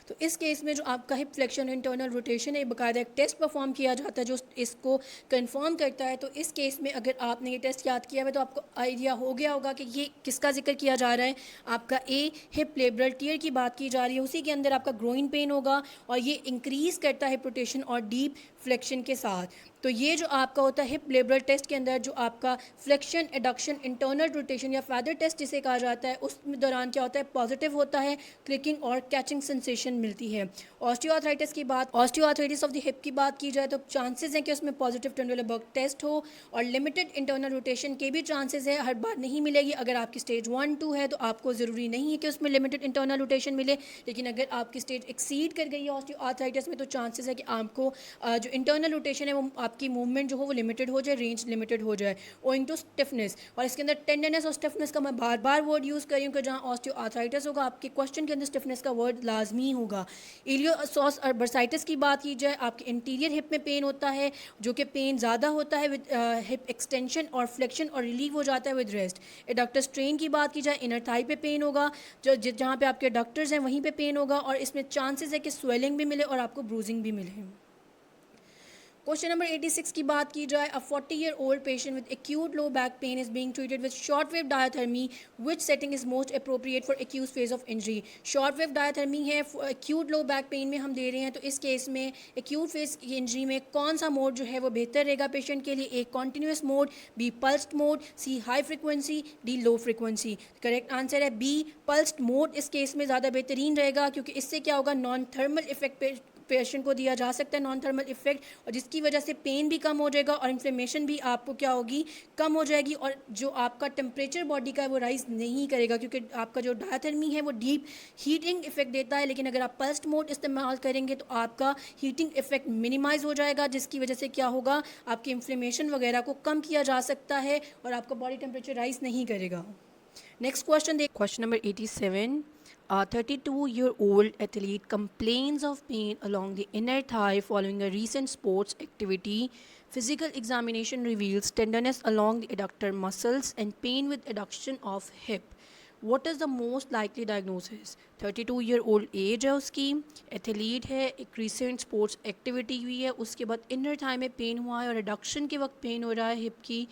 तो इस केस में जो आपका हिप फ्लेक्शन इंटरनल रोटेशन है, बाकायदा एक टेस्ट परफॉर्म किया जाता है जो इसको कंफर्म करता है। तो इस केस में अगर आपने ये टेस्ट याद किया है तो आपको आइडिया हो गया होगा कि ये किसका जिक्र किया जा रहा है। आपका ए हिप लेबरल टीयर की बात की जा रही है, उसी के अंदर आपका ग्रोइन पेन होगा और ये इंक्रीज़ करता है हिप रोटेशन और डीप फ्लेक्शन के साथ। तो ये जो आपका होता है हिप लेबरल टेस्ट के अंदर जो आपका फ्लेक्शन एडक्शन इंटरनल रोटेशन या फैदर टेस्ट जिसे कहा जाता है, उस दौरान क्या होता है, पॉजिटिव होता है, क्लिकिंग और कैचिंग सेंसेशन मिलती है। ऑस्टियोआर्थराइटिस ऑफ द हिप की बात की जाए तो चांसेस हैं कि उसमें पॉजिटिव टंडरलेबर्ग टेस्ट हो और लिमिटेड इंटरनल रोटेशन के भी चांसेस है, हर बार नहीं मिलेगी। अगर आपकी स्टेज 1-2 है तो आपको ज़रूरी नहीं है कि उसमें लिमिटेड इंटरनल रोटेशन मिले, लेकिन अगर आपकी स्टेज एक्सीड कर गई है ऑस्टियोआर्थराइटिस में तो चांसेस है कि आपको जो इंटरनल रोटेशन है वो आपकी मूवमेंट जो हो वो लिमिटेड हो जाए, रेंज लिमिटेड हो जाए ओइंग टू स्टिफनेस। और इसके अंदर टेंडरनेस और स्टिफनेस का मैं बार बार वर्ड यूज़ कर रही हूँ कि जहाँ ऑस्टियोआर्थराइटिस होगा आपके क्वेश्चन के अंदर स्टिफनेस का वर्ड लाजमी होगा। इलियोसॉस और बर्साइटिस की बात की जाए, आपके इंटीरियर हिप में पेन होता है जो कि पेन ज़्यादा होता है विद हिप एक्सटेंशन और फ्लेक्शन और रिलीव हो जाता है विद रेस्ट। एडक्टर स्ट्रेन की बात की जाए, इनर थाई पे पेन होगा, जो जहाँ पे आपके डक्टर्स हैं वहीं पे पेन होगा और इसमें चांसेस है कि स्वेलिंग भी मिले और आपको ब्रूजिंग भी मिले। क्वेश्चन नंबर 86 की बात की जाए, अ 40-year-old patient with acute low back pain is being treated with shortwave diathermy. Which setting is most appropriate for acute phase of injury? shortwave diathermy है acute low back pain में हम दे रहे हैं, तो इस केस में acute phase की injury में कौन सा मोड जो है वो बेहतर रहेगा पेशेंट के लिए? A continuous mode, B pulsed mode, C high frequency, D low frequency. Correct answer है बी पल्स्ड मोड इस केस में ज़्यादा बेहतरीन रहेगा, क्योंकि इससे क्या होगा, नॉन थर्मल इफेक्ट पेशेंट को दिया जा सकता है, नॉन थर्मल इफेक्ट, और जिसकी वजह से पेन भी कम हो जाएगा और इन्फ्लेमेशन भी आपको क्या होगी, कम हो जाएगी। और जो आपका टेम्परेचर बॉडी का है वो राइज नहीं करेगा, क्योंकि आपका जो डायथर्मी है वो डीप हीटिंग इफेक्ट देता है। लेकिन अगर आप पल्स्ड मोड इस्तेमाल करेंगे तो आपका हीटिंग इफेक्ट मिनिमाइज हो जाएगा, जिसकी वजह से क्या होगा, आपकी इन्फ्लेमेशन वगैरह को कम किया जा सकता है और आपका बॉडी टेम्परेचर राइज नहीं करेगा। नेक्स्ट क्वेश्चन देख, question number 87। A 32-year-old athlete complains of pain along the inner thigh following a recent sports activity. Physical examination reveals tenderness along the adductor muscles and pain with adduction of hip. What is the most likely diagnosis? 32-year-old age है उसकी, athlete है, एक recent sports activity हुई है, उसके बाद inner Thai में pen हुआ है और रिडक्शन के वक्त पेन हो रहा है हिप की।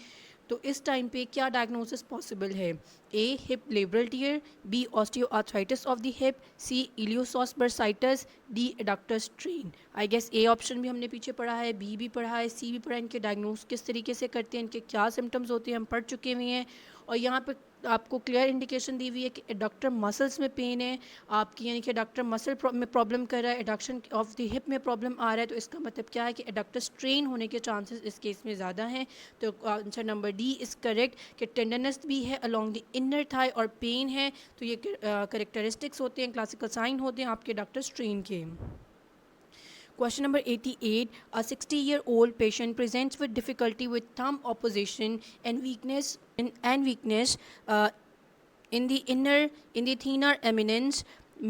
तो इस टाइम पे क्या डायग्नोसिस पॉसिबल है? A hip labral tear, B osteoarthritis of the hip, C iliopsoas bursitis, D adductor strain. I guess A option भी हमने पीछे पढ़ा है, बी भी पढ़ा है, सी भी पढ़ा है। इनके डायग्नोस किस तरीके से करते हैं, इनके क्या सिम्टम्स होते हैं, हम पढ़ चुके हुए हैं। और यहाँ पे आपको क्लियर इंडिकेशन दी हुई है कि एडक्टर मसल्स में पेन है आपकी, यानी कि एडक्टर मसल में प्रॉब्लम कर रहा है, एडक्शन ऑफ द हिप में प्रॉब्लम आ रहा है। तो इसका मतलब क्या है कि एडक्टर स्ट्रेन होने के चांसेस इस केस में ज़्यादा हैं। तो answer number D is correct कि टेंडरनेस भी है अलोंग द इनर थाई और पेन है। तो ये करेक्टरिस्टिक्स होते हैं, क्लासिकल साइन होते हैं आपके एडक्टर स्ट्रेन के। Question number 88. A 60-year-old patient presents with difficulty with thumb opposition and weakness in the thenar eminence.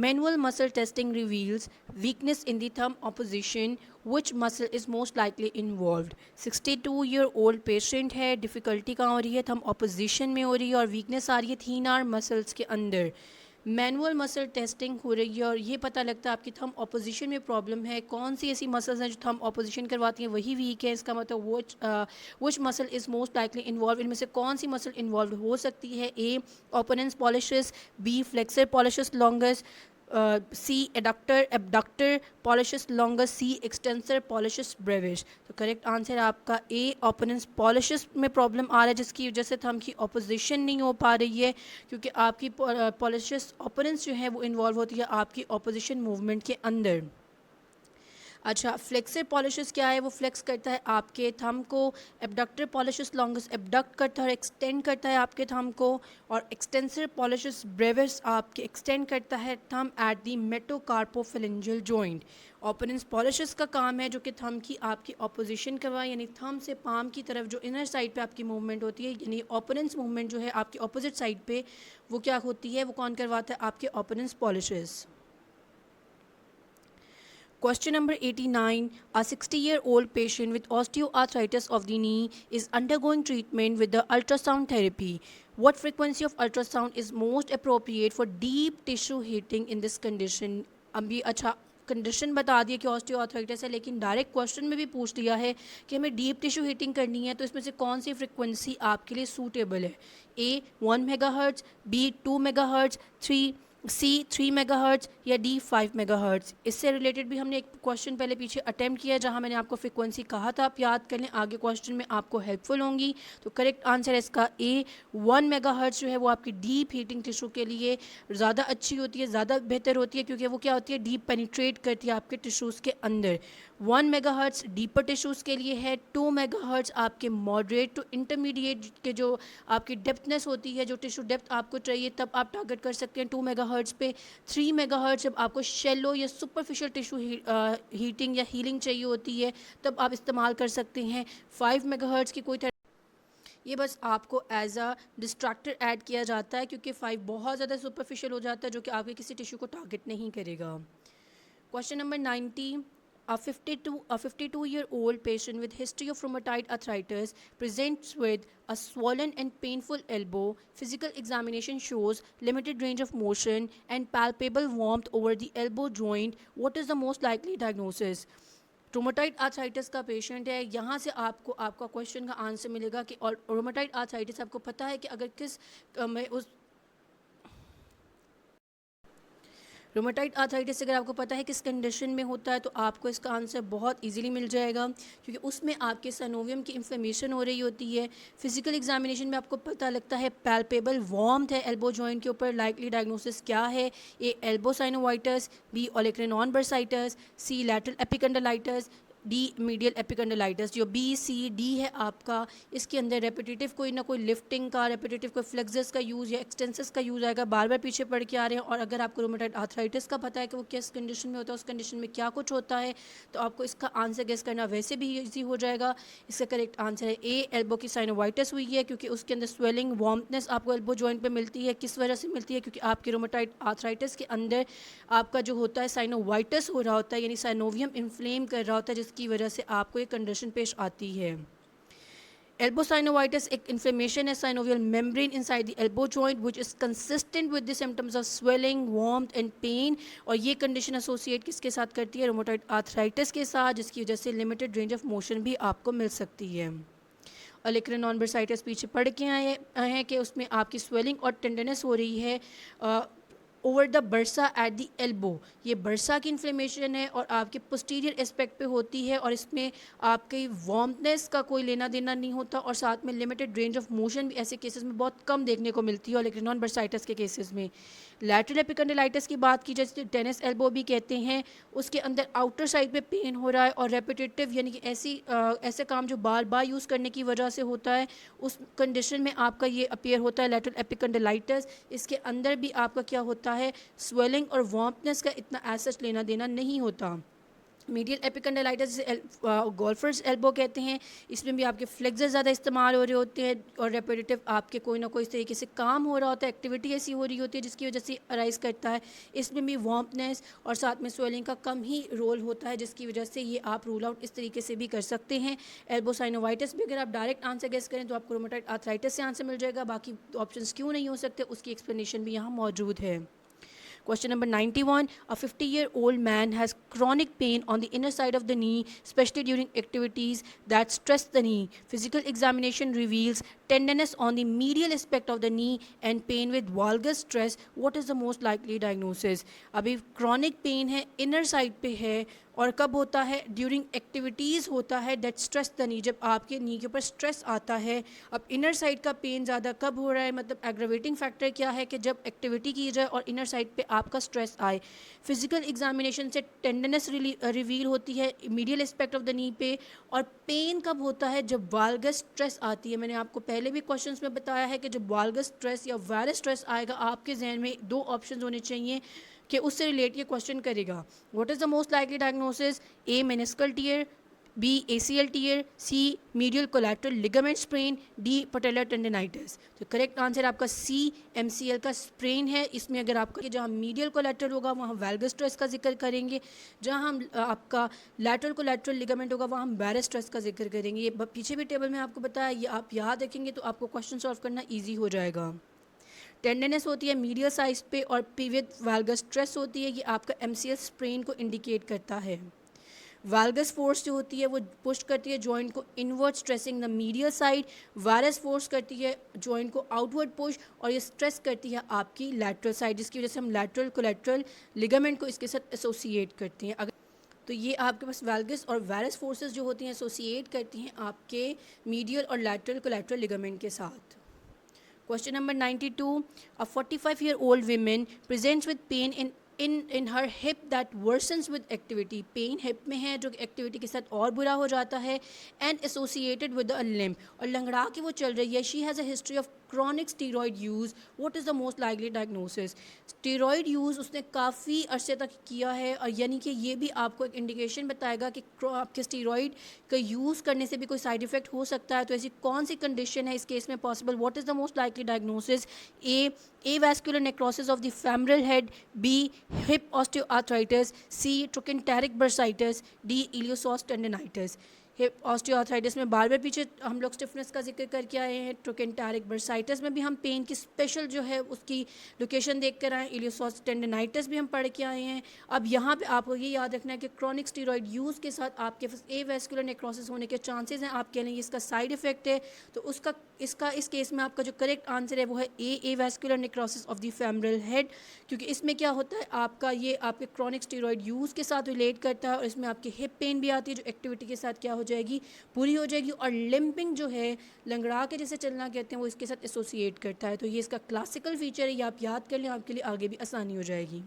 Manual muscle testing reveals weakness in the thumb opposition. Which muscle is most likely involved? 62-year-old patient है, difficulty कहाँ हो रही है, thumb opposition में हो रही है और weakness आ रही है thenar muscles के अंदर। मैनुअल मसल टेस्टिंग हो रही है और ये पता लगता है आपकी थंब ऑपोजिशन में प्रॉब्लम है। कौन सी ऐसी मसल्स हैं जो थंब ऑपोजिशन करवाती हैं वही वीक है, इसका मतलब which muscle is most likely involve, इनमें से कौन सी मसल इन्वॉल्व हो सकती है? ए ओपोनेंस पॉलिशस, बी फ्लेक्सर पॉलिशस लॉन्गस, सी एडक्टर एबडक्टर पॉलिशस लॉन्गस, सी एक्सटेंसर पॉलिशस ब्रेविश। तो करेक्ट आंसर आपका ए ओपोनेंस पॉलिशस में प्रॉब्लम आ रहा है, जिसकी वजह से थंब की ऑपोजिशन नहीं हो पा रही है, क्योंकि आपकी पॉलिशस ओपोनेंस जो है वो इन्वॉल्व होती है आपकी ऑपोजिशन मूवमेंट के अंदर। अच्छा, फ्लेक्सर पॉलिशस क्या है? वो फ्लेक्स करता है आपके थंब को। एबडक्टर पॉलिशस लॉन्गस एबडक्ट करता है और एक्सटेंड करता है आपके थंब को, और एक्सटेंसर पॉलिशस ब्रेविस आपके एक्सटेंड करता है थंब एट दी मेटोकार्पोफिलेंजियल जॉइंट। ओपोनेंस पॉलिशस का काम है जो कि थंब की आपकी ऑपोजिशन करवाए, यानी थंब से पाम की तरफ जो इनर साइड पे आपकी मूवमेंट होती है, यानी ओपोनेंस मूवमेंट जो है आपकी ऑपोजिट साइड पे, वो क्या होती है, वो कौन करवाता है? आपके ओपोनेंस पॉलिशस। Question number 89. A 60-year-old patient with osteoarthritis of the knee is undergoing treatment with the ultrasound therapy. What frequency of ultrasound is most appropriate for deep tissue heating in this condition? अभी अच्छा condition बता दिए कि osteoarthritis है, लेकिन direct question में भी पूछ लिया है कि हमें डीप टिश्यू हीटिंग करनी है, तो इसमें से कौन सी फ्रिक्वेंसी आपके लिए सूटेबल है? ए 1 मेगाहर्ट्ज, बी 2 मेगाहर्ट्ज, सी 3 मेगाहर्ट्ज या डी 5 मेगाहर्ट्ज। इससे रिलेटेड भी हमने एक क्वेश्चन पहले पीछे अटेम्प्ट किया जहां मैंने आपको फ्रिक्वेंसी कहा था, आप याद कर लें, आगे क्वेश्चन में आपको हेल्पफुल होंगी। तो करेक्ट आंसर है इसका ए 1 मेगाहर्ट्ज जो है वो आपकी डीप हीटिंग टिश्यू के लिए ज़्यादा अच्छी होती है, ज़्यादा बेहतर होती है, क्योंकि वो क्या होती है, डीप पेनिट्रेट करती है आपके टिश्यूज़ के अंदर। 1 मेगाहर्ट्ज डीपर टिश्यूज़ के लिए है, 2 मेगाहर्ट्ज आपके मॉडरेट टू इंटरमीडिएट के जो आपकी डेप्थनेस होती है, जो टिश्यू डेप्थ आपको चाहिए तब आप टारगेट कर सकते हैं 2 मेगाहर्ट्ज पे। 3 मेगाहर्ट्ज जब आपको शेलो या सुपरफिशियल टिश्यू हीटिंग या हीलिंग चाहिए होती है तब आप इस्तेमाल कर सकते हैं। 5 मेगाहर्ट्ज की कोई ये बस आपको एज अ डिस्ट्रैक्टर ऐड किया जाता है, क्योंकि 5 बहुत ज़्यादा सुपरफिशियल हो जाता है जो कि आपके किसी टिश्यू को टारगेट नहीं करेगा। Question number 90. A 52-year-old patient with history of rheumatoid arthritis presents with a swollen and painful elbow. Physical examination shows limited range of motion and palpable warmth over the elbow joint. What is the most likely diagnosis? Rheumatoid arthritis का patient है। यहाँ से आपको आपका question का answer मिलेगा कि और रोमाटाइड आर्थराइटिस आपको पता है कि अगर किस में उस रोमाटाइड आर्थराइटिस अगर आपको पता है किस कंडीशन में होता है तो आपको इसका आंसर बहुत इजीली मिल जाएगा, क्योंकि उसमें आपके सैनोवियम की इन्फ्लेमेशन हो रही होती है। फिजिकल एग्जामिनेशन में आपको पता लगता है पैल्पेबल वार्मथ है एल्बो जॉइंट के ऊपर। लाइकली डायग्नोसिस क्या है? ए एल्बो साइनोवाइटिस, बी ओलेक्रेनॉन बर्साइटिस, सी लैटरल एपिकंडलाइटिस, डी मीडियल एपिकंडलाइटिस। जो बी सी डी है आपका, इसके अंदर रेपिटेटिव कोई ना कोई लिफ्टिंग का, रेपिटेटिव कोई फ्लेक्सस का यूज़ या एक्सटेंसस का यूज़ आएगा, बार बार पीछे पड़ के आ रहे हैं। और अगर आपको रोमेटाइड आर्थराइटिस का पता है कि वो किस कंडीशन में होता है, उस कंडीशन में क्या कुछ होता है, तो आपको इसका आंसर गेस करना वैसे भी ईजी हो जाएगा। इसका करेक्ट आंसर है ए एल्बो की साइनोवाइटिस हुई है, क्योंकि उसके अंदर स्वेलिंग वार्मनेस आपको एल्बो जॉइंट पे मिलती है। किस वजह से मिलती है? क्योंकि आपकी रोमेटाइड आर्थराइटिस के अंदर आपका जो होता है साइनोवाइटिस हो रहा होता है, यानी साइनोवियम इन्फ्लेम कर रहा होता है, जिसकी वजह से आपको एक कंडीशन पेश आती है। एल्बो साइनोवाइटिस एक इन्फ्लेमेशन है synovial membrane inside the elbow joint which is consistent with the symptoms of swelling, warmth and pain. और ये कंडीशन एसोसिएट किसके साथ करती है? रोमेटॉइड आर्थराइटिस के साथ, जिसकी वजह से लिमिटेड रेंज ऑफ मोशन भी आपको मिल सकती है। ओलेक्रेनॉन बर्साइटिस पीछे पढ़ के आए हैं कि उसमें आपकी स्वेलिंग और टेंडरनेस हो रही है over the bursa at the elbow. ये बर्सा की इन्फ्लेमेशन है और आपके पोस्टीरियर एस्पेक्ट पे होती है, और इसमें आपकी वार्मनेस का कोई लेना देना नहीं होता, और साथ में लिमिटेड रेंज ऑफ मोशन भी ऐसे केसेस में बहुत कम देखने को मिलती है ओलेक्रेनॉन बर्साइटिस के केसेस में। लैटरल एपिकंडलाइटिस की बात की जाए, टेनिस एल्बो भी कहते हैं, उसके अंदर आउटर साइड पे पेन हो रहा है और रेपिटेटिव यानी कि ऐसे काम जो बार बार यूज़ करने की वजह से होता है, उस कंडीशन में आपका ये अपीयर होता है लैटरल एपिकंडलाइटिस। इसके अंदर भी आपका क्या होता है? स्वेलिंग और वार्मनेस का इतना एज लेना देना नहीं होता। मीडियल एपिकंडलाइटिस जिसे गोल्फर्स एल्बो कहते हैं, इसमें भी आपके फ्लेक्सर ज़्यादा इस्तेमाल हो रहे होते हैं और रेपिटेटिव आपके कोई ना कोई इस तरीके से काम हो रहा होता है, एक्टिविटी ऐसी हो रही होती है जिसकी वजह से अराइज करता है। इसमें भी वार्मनेस और साथ में स्वेलिंग का कम ही रोल होता है, जिसकी वजह से ये आप रूल आउट इस तरीके से भी कर सकते हैं। एल्बो साइनोवाइटिस भी अगर आप डायरेक्ट आंसर गेस करें तो आपको रोमेटॉइड आर्थराइटिस से आंसर मिल जाएगा, बाकी ऑप्शन क्यों नहीं हो सकते उसकी एक्सप्लेनेशन भी यहाँ मौजूद है। Question number 91. A 50-year-old man has chronic pain on the inner side of the knee, especially during activities that stress the knee. Physical examination reveals tenderness on the medial aspect of the knee and pain with valgus stress. What is the most likely diagnosis? अभी chronic pain है, inner side पे है, और कब होता है? During activities होता है दैट स्ट्रेस द नी, जब आपके नी के ऊपर स्ट्रेस आता है. अब इनर साइड का पेन ज़्यादा कब हो रहा है? मतलब एग्रावेटिंग फैक्टर क्या है कि जब एक्टिविटी की जाए और इनर साइड पे आपका स्ट्रेस आए. फिजिकल एग्जामिनेशन से टेंडरनेस रिवील होती है मीडियल एस्पेक्ट ऑफ द नी पे. और पेन कब होता है? जब वाल्गस स्ट्रेस आती है. मैंने आपको पहले भी क्वेश्चंस में बताया है कि जब वाल्गस स्ट्रेस या वायरस स्ट्रेस आएगा, आपके जहन में दो ऑप्शन होने चाहिए कि उससे रिलेट ये क्वेश्चन करेगा. What is the most likely diagnosis? A meniscal tear, B ACL tear, C medial collateral ligament sprain, D patellar tendinitis. तो करेक्ट आंसर आपका सी MCL का स्प्रेन है. इसमें अगर आपका जहाँ मीडियल कोलैटरल होगा वहाँ वैल्गस स्ट्रेस का जिक्र करेंगे, जहाँ हम आपका लैटरल कोलैटरल लिगामेंट होगा वहाँ हम वायरस स्ट्रेस का जिक्र करेंगे. ये पीछे भी टेबल में आपको बताया, ये आप याद रखेंगे तो आपको क्वेश्चन सॉल्व करना ईजी हो जाएगा. टेंडरनेस होती है मीडियल साइज पे और पी विद वाल्गस स्ट्रेस होती है, ये आपका MCL स्प्रेन को इंडिकेट करता है. वाल्गस फोर्स जो होती है वो पुश करती है जॉइंट को inward stressing the medial side. Virus force करती है जॉइंट को आउटवर्ड पुश और ये स्ट्रेस करती है आपकी लैटरल साइड, जिसकी वजह से हम लैटरल कोलैटरल लिगामेंट को इसके साथ एसोसिएट करते हैं. अगर तो ये आपके पास वाल्गस और वायरस फोर्सेस जो होती हैं एसोसिएट करती हैं आपके मीडियल और लैटरल कोलैटरल लिगामेंट के साथ. Question number 92. A 45-year-old woman presents with pain in her hip that worsens with activity. Pain hip में है जो activity के साथ और बुरा हो जाता है and associated with a limp. और लंगड़ा के वो चल रही है. She has a history of chronic steroid use. What is the most likely diagnosis? Steroid use उसने काफ़ी अरसे तक किया है, और यानी कि ये भी आपको एक इंडिकेशन बताएगा कि आपके स्टीरॉयड का यूज़ करने से भी कोई साइड इफ़ेक्ट हो सकता है. तो ऐसी कौन सी कंडीशन है इस केस में possible? What is the most likely diagnosis? A vascular necrosis of the femoral head, B hip osteoarthritis, C trochanteric bursitis, D iliopsoas tendinitis. Hip osteoarthritis में बार बार पीछे हम लोग स्टिफनेस का जिक्र करके आए हैं. ट्रोकेंटेरिक बर्साइटिस में भी हम पेन की स्पेशल जो है उसकी लोकेशन देख कर आए. इलियोसॉस टेंडिनाइटिस भी हम पढ़ के आए हैं. अब यहाँ पे आपको ये याद रखना है कि क्रॉनिक स्टीरॉयड यूज़ के साथ आपके पास ए वैस्कुलर नेक्रोसिस होने के चांसेस हैं. आप कह लेंगे इसका साइड इफेक्ट है, तो उसका इस केस में आपका जो करेक्ट आंसर है वो है A vascular necrosis of the femoral head. क्योंकि इसमें क्या होता है आपका ये आपके क्रॉनिक स्टीरॉयड यूज़ के साथ रिलेट करता है, और इसमें आपकी हिप पेन भी आती है जो एक्टिविटी के साथ क्या हो जाएगी, पूरी हो जाएगी. और लिम्पिंग जो है लंगड़ा के जैसे चलना कहते हैं वो इसके साथ एसोसिएट करता है. तो ये इसका क्लासिकल फीचर है, ये आप याद कर लें, आपके लिए आगे भी आसानी हो जाएगी.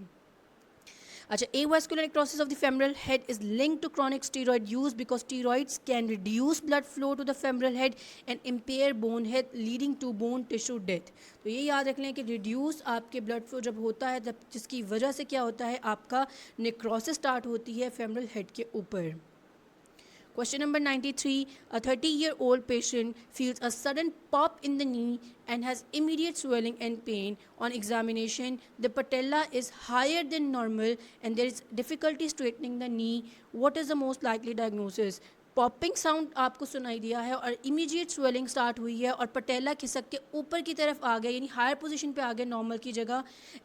अच्छा, avascular necrosis of the femoral head is linked to chronic steroid use because steroids can reduce blood flow to the femoral head and impair bone health leading to bone tissue death. तो ये याद रख लें कि reduce आपके blood flow जब होता है तब जिसकी वजह से क्या होता है आपका नेक्रोसिस स्टार्ट होती है फेमरल हेड के ऊपर. Question number 93. A 30-year-old patient feels a sudden pop in the knee and has immediate swelling and pain. On examination, the patella is higher than normal and there is difficulty straightening the knee. What is the most likely diagnosis? Popping sound आपको सुनाई दिया है और immediate swelling start हुई है और पटेला खिसक के ऊपर की तरफ आ गया, यानी हायर पोजीशन पे आ गया नॉर्मल की जगह,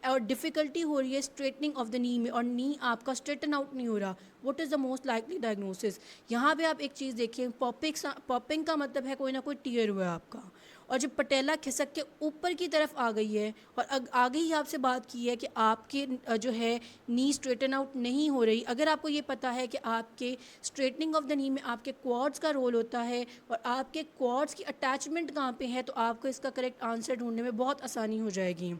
और डिफ़िकल्टी हो रही है स्ट्रेटनिंग ऑफ द नी में और नी आपका स्ट्रेटन आउट नहीं हो रहा. What is the most likely diagnosis? यहाँ पे आप एक चीज़ देखिए, पॉपिंग का मतलब है कोई ना कोई टीयर हुआ है आपका, और जब पटेला खिसक के ऊपर की तरफ आ गई है और आगे ही आपसे बात की है कि आपके जो है नी स्ट्रेटन आउट नहीं हो रही. अगर आपको ये पता है कि आपके स्ट्रेटनिंग ऑफ द नी में आपके क्वाड्स का रोल होता है और आपके क्वाड्स की अटैचमेंट कहाँ पे है, तो आपको इसका करेक्ट आंसर ढूंढने में बहुत आसानी हो जाएगी.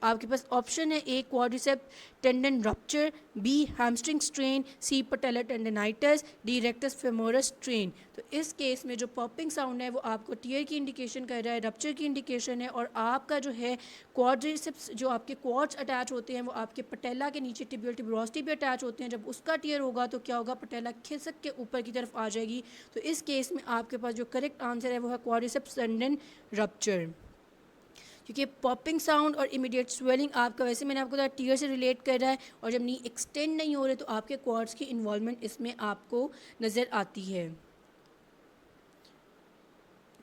आपके पास ऑप्शन है A quadriceps tendon rupture, B hamstring strain, C patellar tendonitis, D rectus femoris strain. तो इस केस में जो पॉपिंग साउंड है वो आपको टीयर की इंडिकेशन कर रहा है, रप्चर की इंडिकेशन है, और आपका जो है क्वाड्रिसेप्स जो आपके क्वाड्स अटैच होते हैं वो आपके पटेला के नीचे टिबियल टिबियोसिटी पे अटैच होते हैं. जब उसका टीयर होगा तो क्या होगा, पटेला खिसक के ऊपर की तरफ आ जाएगी. तो इस केस में आपके पास जो करेक्ट आंसर है वो है क्वाड्रिसेप्स टेंडन रप्चर. क्योंकि पॉपिंग साउंड और इमीडिएट स्वेलिंग आपका वैसे मैंने आपको बताया टीयर से रिलेट कर रहा है, और जब नी एक्सटेंड नहीं हो रहे तो आपके क्वाड्स की इन्वॉल्वमेंट इसमें आपको नज़र आती है.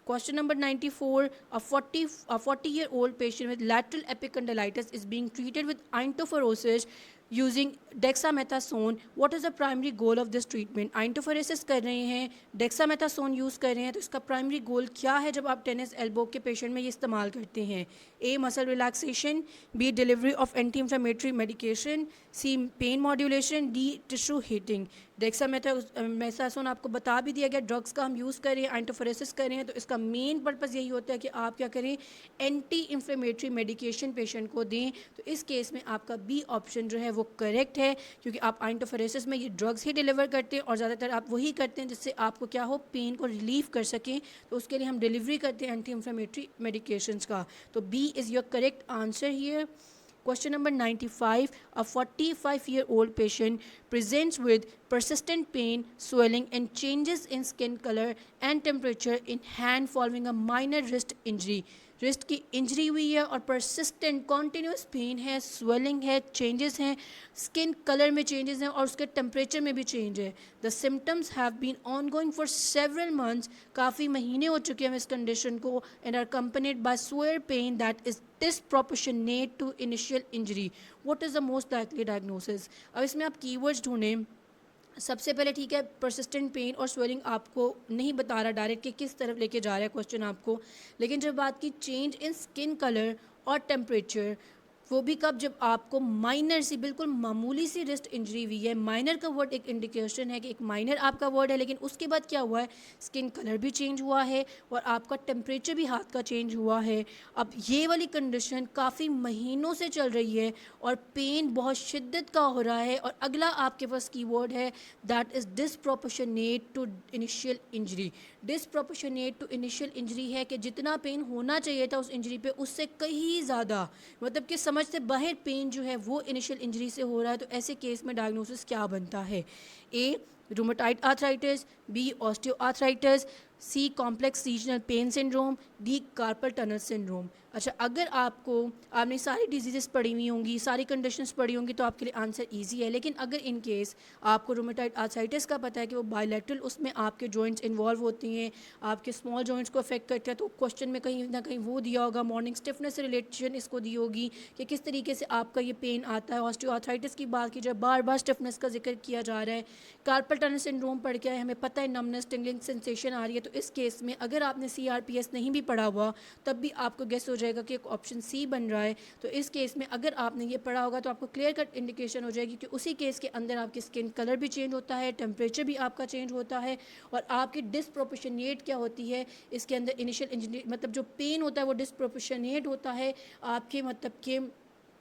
Question number 94. A 40-year-old patient with lateral epicondylitis is being treated with iontophoresis using dexamethasone. What is the primary goal of this treatment? Iontophoresis कर रहे हैं, डेक्सामेथासोन यूज़ कर रहे हैं, तो इसका प्राइमरी गोल क्या है जब आप टेनिस एल्बो के पेशेंट में ये इस्तेमाल करते हैं? A, muscle relaxation, B, delivery of anti inflammatory medication, C, pain modulation, D, tissue heating. Dexamethasone आपको बता भी दिया गया, ड्रग्स का हम यूज़ कर रहे हैं, आइंटोफोरेसिस कर रहे हैं, तो इसका मेन पर्पज़ यही होता है कि आप क्या करें, एंटी इंफ्लेमेटरी मेडिकेशन पेशेंट को दें. तो इस केस में आपका बी ऑप्शन जो है वो करेक्ट है, क्योंकि आप आइंटोफोरेसिस में ये ड्रग्स ही डिलीवर करते हैं और ज़्यादातर आप वही करते हैं जिससे आपको क्या हो, पेन को रिलीव कर सकें. तो उसके लिए हम डिलीवरी करते हैं एंटी इंफ्लेमेटरी मेडिकेशंस का. तो B is your correct answer here. Question number 95. A 45-year-old patient presents with persistent pain, swelling, and changes in skin color and temperature in hand following a minor wrist injury. Wrist की injury हुई है और persistent continuous pain है, swelling है, changes हैं, skin colour में changes हैं और उसके टेम्परेचर में भी चेंज है. The symptoms have been ongoing for several months. काफ़ी महीने हो चुके हैं इस कंडीशन को. And are accompanied by severe pain that is disproportionate to initial injury. What is the most likely diagnosis? अब इसमें आप कीवर्ड्स ढूंढें. सबसे पहले ठीक है, परसिस्टेंट पेन और स्वेलिंग आपको नहीं बता रहा डायरेक्ट कि किस तरफ लेके जा रहा है क्वेश्चन आपको, लेकिन जब बात की चेंज इन स्किन कलर और टेम्परेचर, वो भी कब, जब आपको माइनर सी, बिल्कुल मामूली सी रिस्ट इंजरी हुई है. माइनर का वर्ड एक इंडिकेशन है कि एक माइनर आपका वर्ड है, लेकिन उसके बाद क्या हुआ है, स्किन कलर भी चेंज हुआ है और आपका टेम्परेचर भी हाथ का चेंज हुआ है. अब ये वाली कंडीशन काफ़ी महीनों से चल रही है और पेन बहुत शिद्दत का हो रहा है. और अगला आपके पास कीवर्ड है that is disproportionate to initial injury. Disproportionate to initial injury है कि जितना पेन होना चाहिए था उस इंजरी पे, उससे कहीं ज़्यादा, मतलब कि समझ से बाहर पेन जो है वो इनिशियल इंजरी से हो रहा है. तो ऐसे केस में डायग्नोसिस क्या बनता है? A, rheumatoid arthritis, B, osteoarthritis, C, complex regional pain syndrome, D, carpal tunnel syndrome. अच्छा, अगर आपने सारी डिजीज़ पढ़ी हुई होंगी, सारी कंडीशंस पढ़ी होंगी, तो आपके लिए आंसर इजी है. लेकिन अगर इन केस आपको रूमेटॉइड आर्थराइटिस का पता है कि वो बायलैटरल, उसमें आपके जॉइंट्स इन्वॉल्व होती हैं, आपके स्मॉल जॉइंट्स को अफेक्ट करता है, तो क्वेश्चन में कहीं ना कहीं वो दिया होगा, मॉर्निंग स्टिफनेस से रिलेशन इसको दी होगी कि किस तरीके से आपका ये पेन आता है. ऑस्टियोआर्थराइटिस की बात की जाए, बार बार स्टिफनेस का जिक्र किया जा रहा है. कार्पल टनल सिंड्रोम पढ़ के आए, हमें पता है नमनेस, टिंगलिंग सेंसेशन आ रही है. तो इस केस में अगर आपने CRPS नहीं भी पढ़ा हुआ, तब भी आपको गेस हो जाएगा कि एक ऑप्शन सी बन रहा है. तो इस केस में अगर आपने ये पढ़ा होगा तो आपको क्लियर कट इंडिकेशन हो जाएगी कि उसी केस के अंदर आपकी स्किन कलर भी चेंज होता है, टेम्परेचर भी आपका चेंज होता है और आपकी डिसप्रोपोर्शनेट क्या होती है इसके अंदर, इनिशियल इंजरी, मतलब जो पेन होता है वो डिसप्रोपोर्शनेट होता है आपके, मतलब कि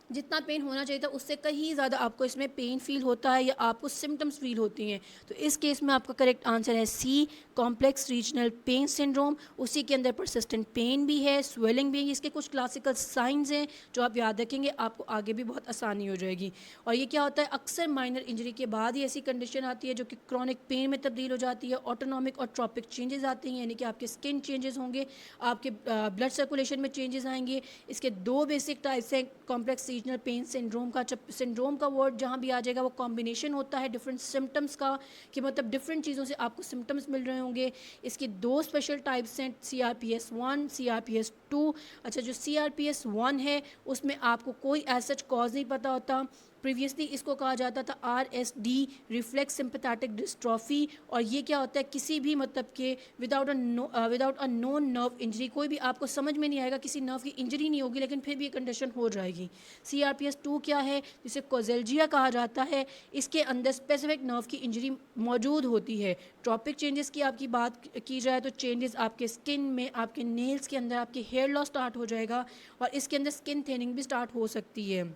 जितना पेन होना चाहिए था उससे कहीं ज़्यादा आपको इसमें पेन फील होता है या आपको सिम्टम्स फील होती हैं. तो इस केस में आपका करेक्ट आंसर है सी, कॉम्प्लेक्स रीजनल पेन सिंड्रोम. उसी के अंदर परसिस्टेंट पेन भी है, स्वेलिंग भी है. इसके कुछ क्लासिकल साइंस हैं जो आप याद रखेंगे, आपको आगे भी बहुत आसानी हो जाएगी. और ये क्या होता है, अक्सर माइनर इंजरी के बाद ही ऐसी कंडीशन आती है जो कि क्रॉनिक पेन में तब्दील हो जाती है. ऑटोनॉमिक और ट्रॉपिक चेंजेस आते हैं, यानी कि आपके स्किन चेंजेस होंगे, आपके ब्लड सर्कुलेशन में चेंजेस आएंगे. इसके दो बेसिक टाइप्स हैं कॉम्प्लेक्स रीजनल पेन सिंड्रोम का. सिंड्रोम का वर्ड जहाँ भी आ जाएगा वो कॉम्बिनेशन होता है डिफरेंट सिम्टम्स का, कि मतलब डिफरेंट चीज़ों से आपको सिम्टम्स मिल रहे होंगे. इसकी दो स्पेशल टाइप्स हैं, CRPS1, CRPS2. अच्छा, जो CRPS1 है उसमें आपको कोई ऐसा कॉज नहीं पता होता. प्रीवियसली इसको कहा जाता था RSD, रिफ्लेक्स सिंपैथेटिक डिस्ट्रॉफी. और ये क्या होता है, किसी भी मतलब के without a known nerve injury, कोई भी आपको समझ में नहीं आएगा, किसी नर्व की इंजरी नहीं होगी लेकिन फिर भी ये कंडीशन हो जाएगी. CRPS2 क्या है, जिसे कोजेल्जिया कहा जाता है, इसके अंदर स्पेसिफिक नर्व की इंजरी मौजूद होती है. ट्रॉपिक चेंजेस की आपकी बात की जाए तो चेंजेस आपके स्किन में, आपके नेल्स के अंदर आपके हेयर लॉस स्टार्ट हो जाएगा और इसके अंदर स्किन थिनिंग भी स्टार्ट हो सकती है.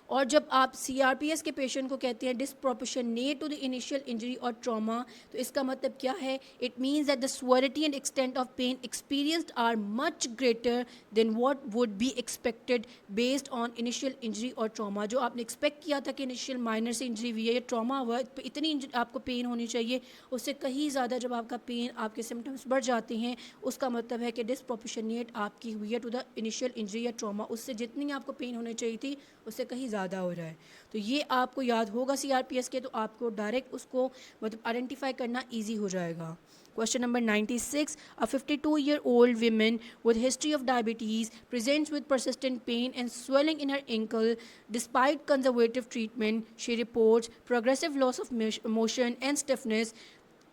और जब आप CRPS के पेशेंट को कहते हैं disproportionate to the initial injury और ट्रॉमा, तो इसका मतलब क्या है, it means that the severity and extent of pain experienced are much greater than what would be expected based on initial injury और ट्रॉमा. जो आपने एक्सपेक्ट किया था कि इनिशियल माइनर से इंजरी हुई है या ट्रॉमा हुआ है, तो इतनी आपको पेन होनी चाहिए, उससे कहीं ज़्यादा जब आपका पेन, आपके सिम्टम्स बढ़ जाते हैं, उसका मतलब है कि डिसप्रोपोर्शनेट आपकी हुई है टू द इनिशियल इंजरी या ट्रॉमा. उससे जितनी आपको पेन होनी चाहिए थी उससे कहीं ज़्यादा हो रहा है. तो ये आपको याद होगा CRPS के, तो आपको डायरेक्ट उसको मतलब आइडेंटिफाई करना ईजी हो जाएगा. Question number 96. A 52-year-old woman with history of diabetes presents with persistent pain and swelling in her ankle. Despite conservative treatment, she reports progressive loss of motion and stiffness.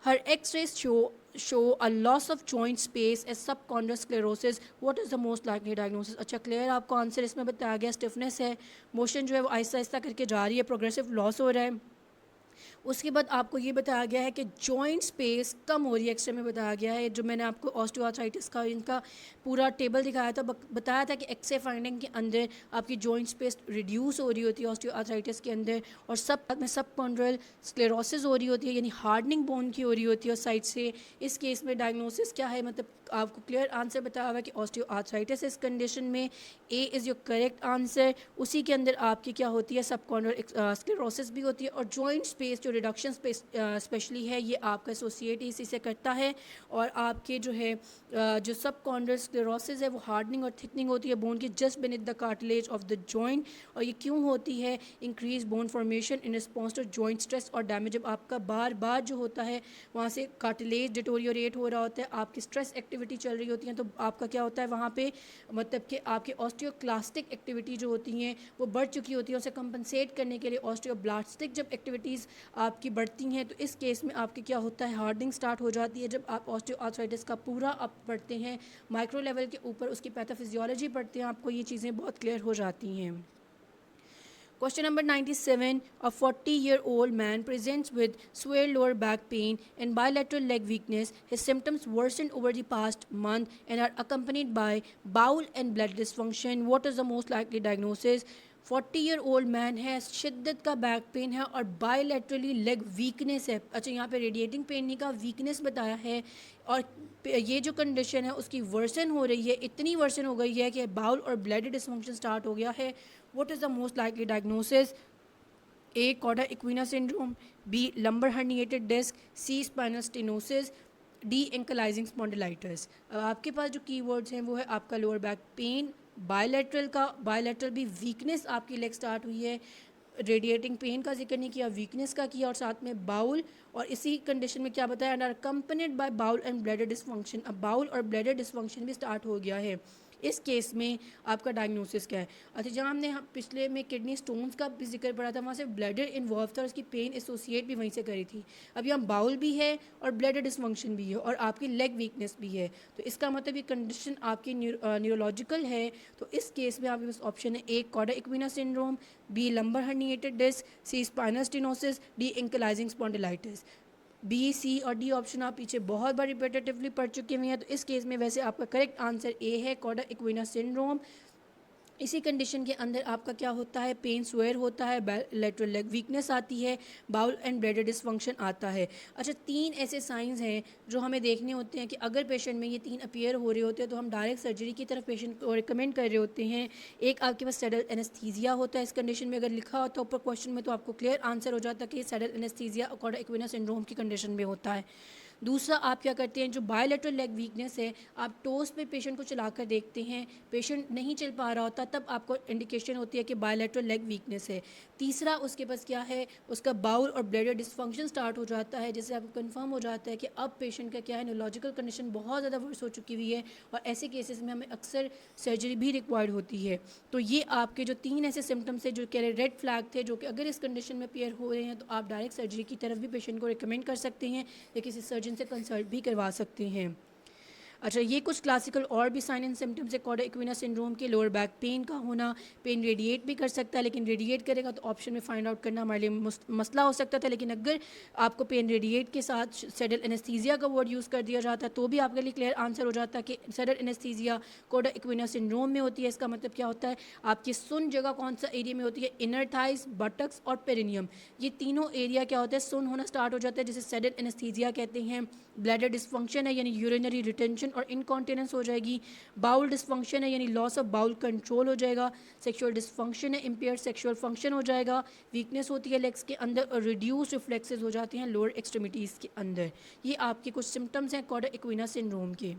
Her X-rays show a loss of joint space as subchondral sclerosis. What is the most likely diagnosis? अच्छा clear आपको answer इसमें बताया गया, stiffness है, motion जो है वो आहिस्ता आहिस्ता करके जा रही है, प्रोग्रेसिव लॉस हो रहा है. उसके बाद आपको ये बताया गया है कि जॉइंट स्पेस कम हो रही है. एक्सरे में बताया गया है, जो मैंने आपको ऑस्टियोआर्थराइटिस का इनका पूरा टेबल दिखाया था, बताया था कि एक्सरे फाइंडिंग के अंदर आपकी जॉइंट स्पेस रिड्यूस हो रही होती है ऑस्टियोआर्थराइटिस के अंदर, और सब कॉन्ड्रल स्क्लेरोसिस हो रही होती है, यानी हार्डनिंग बोन की हो रही होती है उस साइड से. इस केस में डायग्नोसिस क्या है, मतलब आपको क्लियर आंसर बताया हुआ है कि ऑस्टियोआर्थराइटिस इस कंडीशन में. A is your correct answer. उसी के अंदर आपकी क्या होती है, सबकॉन्ड्रल स्क्लेरोसिस भी होती है, और जॉइंट स्पेस जो रिडक्शन स्पेशली है ये आपका एसोसिएट इसी से करता है. और आपके जो है जो सबकॉन्ड्रल स्क्लेरोसिस है वो हार्डनिंग और थिकनिंग होती है बोन की just beneath the cartilage of the joint. और ये क्यों होती है, increase bone formation in response to joint stress और डैमेज. जब आपका बार बार जो होता है वहाँ से कार्टिलेज डिटोरियोरेट हो रहा होता है, आपकी स्ट्रेस एक्टिविटी चल रही होती है, तो आपका क्या होता है वहाँ पे, मतलब कि आपके ऑस्टियोक्लास्टिक एक्टिविटी जो होती हैं वो बढ़ चुकी होती है. उसे कंपनसेट करने के लिए ऑस्टियोब्लास्टिक जब एक्टिविटीज़ आपकी बढ़ती हैं तो इस केस में आपके क्या होता है, हार्डनिंग स्टार्ट हो जाती है. जब आप ऑस्टियोआर्थराइटिस का पूरा आप पढ़ते हैं माइक्रो लेवल के ऊपर, उसकी पैथोफिजियोलॉजी पढ़ते हैं, आपको ये चीज़ें बहुत क्लियर हो जाती हैं. Question number 97. A 40-year-old man presents with severe lower back pain and bilateral leg weakness. His symptoms worsened over the past month and are accompanied by bowel and blood dysfunction. What is the most likely diagnosis? 40-year-old man है, शिद्दत का back pain है और bilaterally leg weakness है. अच्छा यहाँ पे radiating pain नहीं का वीकनेस बताया है, और ये जो कंडीशन है उसकी वर्सन हो रही है, इतनी वर्सन हो गई है कि बाउल और ब्लड डिसफंक्शन स्टार्ट हो गया है. What is the most likely diagnosis? A cauda equina syndrome, B lumbar herniated disc, C spinal stenosis, D ankylosing spondylitis. अब आपके पास जो कीवर्ड्स हैं वो है आपका लोअर बैक पेन, बायलैटरल भी वीकनेस आपकी लेग स्टार्ट हुई है, रेडिएटिंग पेन का जिक्र नहीं किया, वीकनेस का किया, और साथ में बाउल, और इसी कंडीशन में क्या बताया, and are accompanied by bowel and bladder dysfunction. अब बाउल और ब्लैडर डिसफंक्शन भी स्टार्ट हो गया है. इस केस में आपका डायग्नोसिस क्या है? अच्छा, जहाँ हमने पिछले में किडनी स्टोन्स का भी जिक्र पड़ा था, वहाँ से ब्लैडर इन्वॉल्व था और उसकी पेन एसोसिएट भी वहीं से करी थी. अब यहाँ बाउल भी है और ब्लैडर डिसफंक्शन भी है और आपकी लेग वीकनेस भी है, तो इसका मतलब ये कंडीशन आपकी न्यूरोलॉजिकल है. तो इस केस में आपके पास ऑप्शन है A cauda equina syndrome, B lumbar herniated disc, C spinal stenosis, D ankylosing spondylitis. B, C और डी ऑप्शन आप पीछे बहुत बार रिपीटेटिवली पढ़ चुके हुए हैं, तो इस केस में वैसे आपका करेक्ट आंसर ए है, कॉर्डा इक्विना सिंड्रोम. इसी कंडीशन के अंदर आपका क्या होता है, पेन स्वेयर होता है, लेटरल लेग वीकनेस आती है, बाउल एंड ब्लैडर डिसफंक्शन आता है. अच्छा, 3 ऐसे साइंस हैं जो हमें देखने होते हैं कि अगर पेशेंट में ये 3 अपीयर हो रहे होते हैं तो हम डायरेक्ट सर्जरी की तरफ पेशेंट को रिकमेंड कर रहे होते हैं. एक आपके पास सैडल एनेस्थीसिया होता है, इस कंडीशन में अगर लिखा होता है ऊपर क्वेश्चन में तो आपको क्लियर आंसर हो जाता है कि saddle anaesthesia chorda equina syndrome की कंडीशन में होता है. दूसरा आप क्या करते हैं, जो बायलैटरल लेग वीकनेस है, आप टोस पे पेशेंट को चलाकर देखते हैं, पेशेंट नहीं चल पा रहा होता, तब आपको इंडिकेशन होती है कि बायलैटरल लेग वीकनेस है. तीसरा उसके पास क्या है, उसका बाउल और ब्लैडर डिसफंक्शन स्टार्ट हो जाता है, जिससे आपको कंफर्म हो जाता है कि अब पेशेंट का क्या है, न्यूरोलॉजिकल कंडीशन बहुत ज़्यादा वर्स हो चुकी हुई है, और ऐसे केसेस में हमें अक्सर सर्जरी भी रिक्वायर्ड होती है. तो ये आपके जो 3 ऐसे सिम्टम्स है जो कह रहे रेड फ्लैग थे, जो कि अगर इस कंडीशन में अपीयर हो रहे हैं तो आप डायरेक्ट सर्जरी की तरफ भी पेशेंट को रिकमेंड कर सकते हैं या किसी सर्जन से कंसल्ट भी करवा सकते हैं. अच्छा, ये कुछ क्लासिकल और भी साइन एंड सिम्टम्स है कॉर्डा इक्विना सिंड्रोम के. लोअर बैक पेन का होना, पेन रेडिएट भी कर सकता है, लेकिन रेडिएट करेगा तो ऑप्शन में फाइंड आउट करना हमारे लिए मसला हो सकता था, लेकिन अगर आपको पेन रेडिएट के साथ सैडल एनेस्थीसिया का वर्ड यूज़ कर दिया जाता तो भी आपके लिए क्लियर आंसर हो जाता कि saddle anaesthesia chorda equina syndrome में होती है. इसका मतलब क्या होता है, आपकी सुन जगह कौन सा एरिया में होती है, इनर थाइस, बटक्स और पेरिनियम, ये तीनों एरिया क्या होता है, सुन होना स्टार्ट हो जाता है, जिसे सैडल एनेस्थीसिया कहते हैं. ब्लैडर डिसफंक्शन है यानी यूरिनरी रिटेंशन और इनकॉन्टिनेंस हो जाएगी. बाउल डिसफंक्शन है यानी लॉस ऑफ बाउल कंट्रोल हो जाएगा. सेक्सुअल डिसफंक्शन है, इम्पेयर्ड सेक्सुअल फंक्शन हो जाएगा. वीकनेस होती है लेग्स के अंदर और रिड्यूस रिफ्लेक्सेस हो जाते हैं लोअर एक्सट्रीमिटीज़ के अंदर. ये आपके कुछ सिम्टम्स हैं कॉर्डा इक्विना सिंड्रोम के.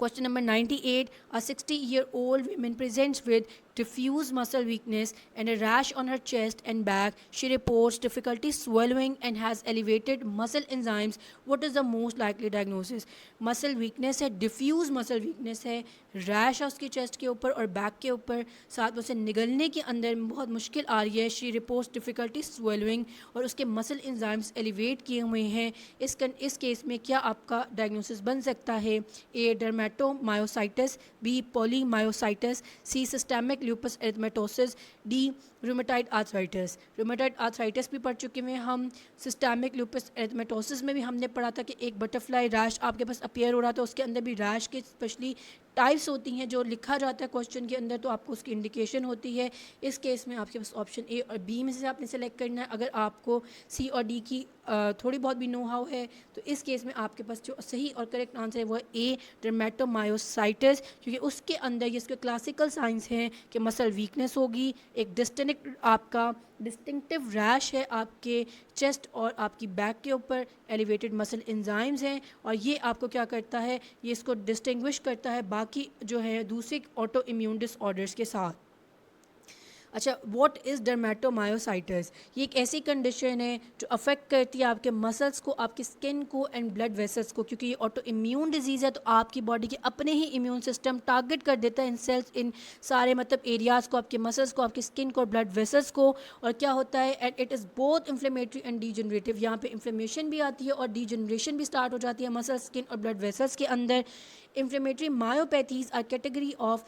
Question number 98. A 60-year-old woman presents with diffuse muscle weakness and a rash on her chest and back. She reports difficulty swallowing and has elevated muscle enzymes. What is the most likely diagnosis? Muscle weakness है, diffuse muscle weakness है, rash है उसकी chest के ऊपर और back के ऊपर, साथ में उसे निगलने के अंदर बहुत मुश्किल आ रही है. शी रिपोर्ट्स डिफ़िकल्टी स्वेलविंग और उसके मसल एंजाइम्स एलिवेट किए हुए हैं. इस केस में क्या आपका डायग्नोसिस बन सकता है? A dermatomyositis, B polymyositis, C systemic lupus erythematosus, D rheumatoid arthritis. Rheumatoid arthritis भी पढ़ चुके हैं हम. सिस्टेमिक ल्यूपस एरिथेमेटोसिस में भी हमने पढ़ा था कि एक बटरफ्लाई रैश आपके पास अपीयर हो रहा था, उसके अंदर भी रैश के स्पेशली टाइप्स होती हैं जो लिखा जाता है क्वेश्चन के अंदर, तो आपको उसकी इंडिकेशन होती है. इस केस में आपके पास ऑप्शन ए और बी में से आपने सेलेक्ट करना है. अगर आपको सी और डी की थोड़ी बहुत भी नो हाउ है तो इस केस में आपके पास जो सही और करेक्ट आंसर है वो है ए डर्मेटोमायोसाइटिस, क्योंकि उसके अंदर ये इसके क्लासिकल साइंस हैं कि मसल वीकनेस होगी, एक आपका डिस्टिंक्टिव रैश है आपके चेस्ट और आपकी बैक के ऊपर, एलिवेटेड मसल एंजाइम्स हैं और ये आपको क्या करता है, ये इसको डिस्टिंग्विश करता है बाकी जो है दूसरे ऑटो इम्यून डिसऑर्डर्स के साथ. अच्छा, व्हाट इज़ डर्मेटोमायोसाइटिस? ये एक ऐसी कंडीशन है जो अफेक्ट करती है आपके मसल्स को, आपकी स्किन को एंड ब्लड वेसल्स को, क्योंकि ये ऑटो इम्यून डिजीज़ है तो आपकी बॉडी के अपने ही इम्यून सिस्टम टारगेट कर देता है इन सेल्स, इन सारे मतलब एरियाज़ को, आपके मसल्स को, आपकी स्किन को और ब्लड वेसल्स को. और क्या होता है, and it is both inflammatory and degenerative. यहाँ पे इन्फ्लेमेशन भी आती है और डीजनरेशन भी स्टार्ट हो जाती है मसल, स्किन और ब्लड वेसल्स के अंदर. Inflammatory myopathies are category of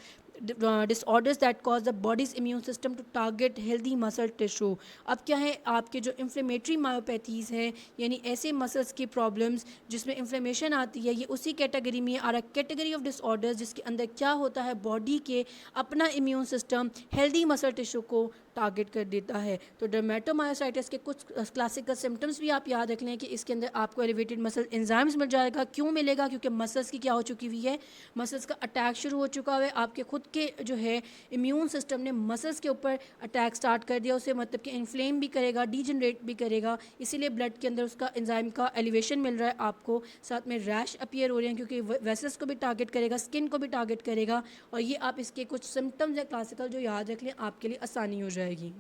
disorders that cause the body's immune system to target healthy muscle tissue. अब क्या है, आपके जो इन्फ्लेमेटरी मायोपैथीज़ हैं यानी ऐसे मसल्स की प्रॉब्लम्स जिसमें इन्फ्लेमेशन आती है, ये उसी कैटेगरी में आ रहा है, कैटेगरी ऑफ डिसऑर्डर्स जिसके अंदर क्या होता है, बॉडी के अपना immune system healthy muscle tissue को टारगेट कर देता है. तो डर्मेटोमायोसाइटिस के कुछ क्लासिकल सिम्टम्स भी आप याद रख लें कि इसके अंदर आपको एलिवेटेड मसल एंजाइम्स मिल जाएगा. क्यों मिलेगा? क्योंकि मसल्स की क्या हो चुकी हुई है, मसल्स का अटैक शुरू हो चुका है. आपके खुद के जो है इम्यून सिस्टम ने मसल्स के ऊपर अटैक स्टार्ट कर दिया, उसे मतलब कि इन्फ्लेम भी करेगा, डीजनरेट भी करेगा, इसीलिए ब्लड के अंदर उसका एंजाइम का एलिवेशन मिल रहा है आपको. साथ में रैश अपीयर हो रहे हैं क्योंकि वेसल्स को भी टारगेट करेगा, स्किन को भी टारगेट करेगा. और ये आप इसके कुछ सिम्टम्स है क्लासिकल जो याद रख लें, आपके लिए आसानी हो जाएगी.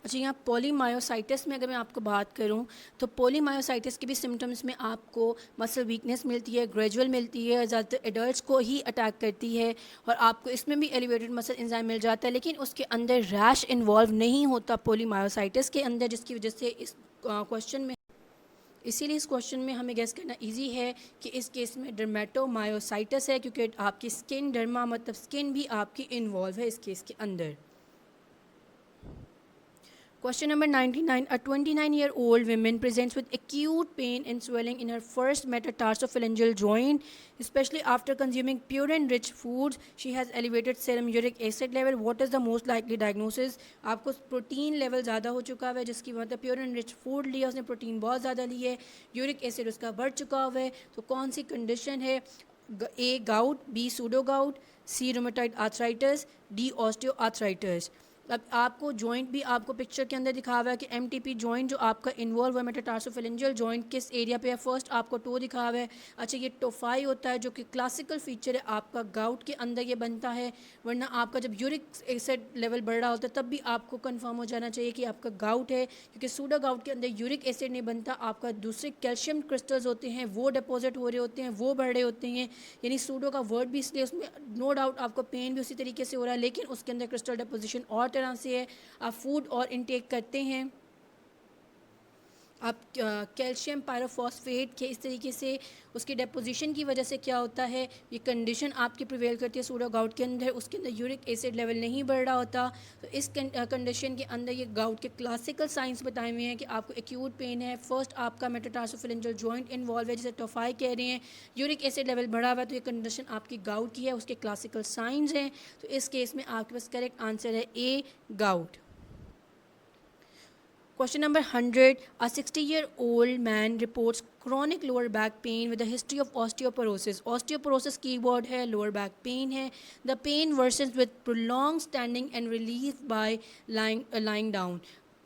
अच्छा, यहाँ पॉलीमायोसाइटिस में अगर मैं आपको बात करूँ तो पॉलीमायोसाइटिस के भी सिम्टम्स में आपको मसल वीकनेस मिलती है, ग्रेजुअल मिलती है, ज़्यादातर एडल्ट्स को ही अटैक करती है और आपको इसमें भी एलिवेटेड मसल एंजाइम मिल जाता है, लेकिन उसके अंदर रैश इन्वॉल्व नहीं होता पॉलीमायोसाइटिस के अंदर, जिसकी वजह से इस क्वेश्चन में इसीलिए इस क्वेश्चन में हमें गेस करना इजी है कि इस केस में डर्मेटोमायोसाइटिस है, क्योंकि आपकी स्किन डर्मा मतलब स्किन भी आपकी इन्वॉल्व है इस केस के अंदर. Question number 99. A 29-year-old woman presents with acute pain and swelling in her first metatarsophalangeal joint, especially after consuming purine-rich foods. She has elevated serum uric acid level. What is the most likely diagnosis? आपको protein level ज़्यादा हो चुका है, जिसकी मतलब purine rich food लिया उसने, protein बहुत ज़्यादा ली है, यूरिक एसिड उसका बढ़ चुका हुआ है. तो कौन सी कंडीशन है? A gout, B pseudo gout, C rheumatoid arthritis, D osteo arthritis. अब आपको जॉइंट भी आपको पिक्चर के अंदर दिखा हुआ है कि एमटीपी जॉइंट जो आपका इन्वॉल्व है मेटाटार्सोफेरेंजियल जॉइंट किस एरिया पे है. फर्स्ट आपको टो दिखा हुआ है. अच्छा, ये टोफाई होता है जो कि क्लासिकल फीचर है आपका गाउट के अंदर ये बनता है, वरना आपका जब यूरिक एसिड लेवल बढ़ रहा होता है तब भी आपको कंफर्म हो जाना चाहिए कि आपका गाउट है, क्योंकि सूडो गाउट के अंदर यूरिक एसिड नहीं बनता, आपका दूसरे कैल्शियम क्रिस्टल्स होते हैं वो डिपॉजिट हो रहे होते हैं, वो बढ़ रहे होते हैं. यानी सूडो का वर्ड भी इसलिए, उसमें नो डाउट आपको पेन भी उसी तरीके से हो रहा है, लेकिन उसके अंदर क्रिस्टल डिपोजिशन और तरह से है. आप फूड और इनटेक करते हैं, आप कैल्शियम पायरोफॉस्फेट के इस तरीके से उसकी डेपोजिशन की वजह से क्या होता है, ये कंडीशन आपकी प्रिवेल करती है सूडो गाउट के अंदर, उसके अंदर यूरिक एसिड लेवल नहीं बढ़ रहा होता. तो इस कंडीशन के अंदर ये गाउट के क्लासिकल साइंस बताए हुए हैं कि आपको एक्यूट पेन है, फर्स्ट आपका मेटाटार्सोफेरेंजियल जॉइंट इन्वॉल्व है जिसे टोफाई कह रहे हैं, यूरिक एसिड लेवल बढ़ा हुआ है, तो ये कंडीशन आपकी गाउट की है, उसके क्लासिकल साइंस हैं. तो इस केस में आपके पास करेक्ट आंसर है A gout. Question number 100. A 60-year-old man reports chronic lower back pain with a history of osteoporosis. Osteoporosis keyword है, lower back pain है. The pain worsens with prolonged standing and relief by lying down.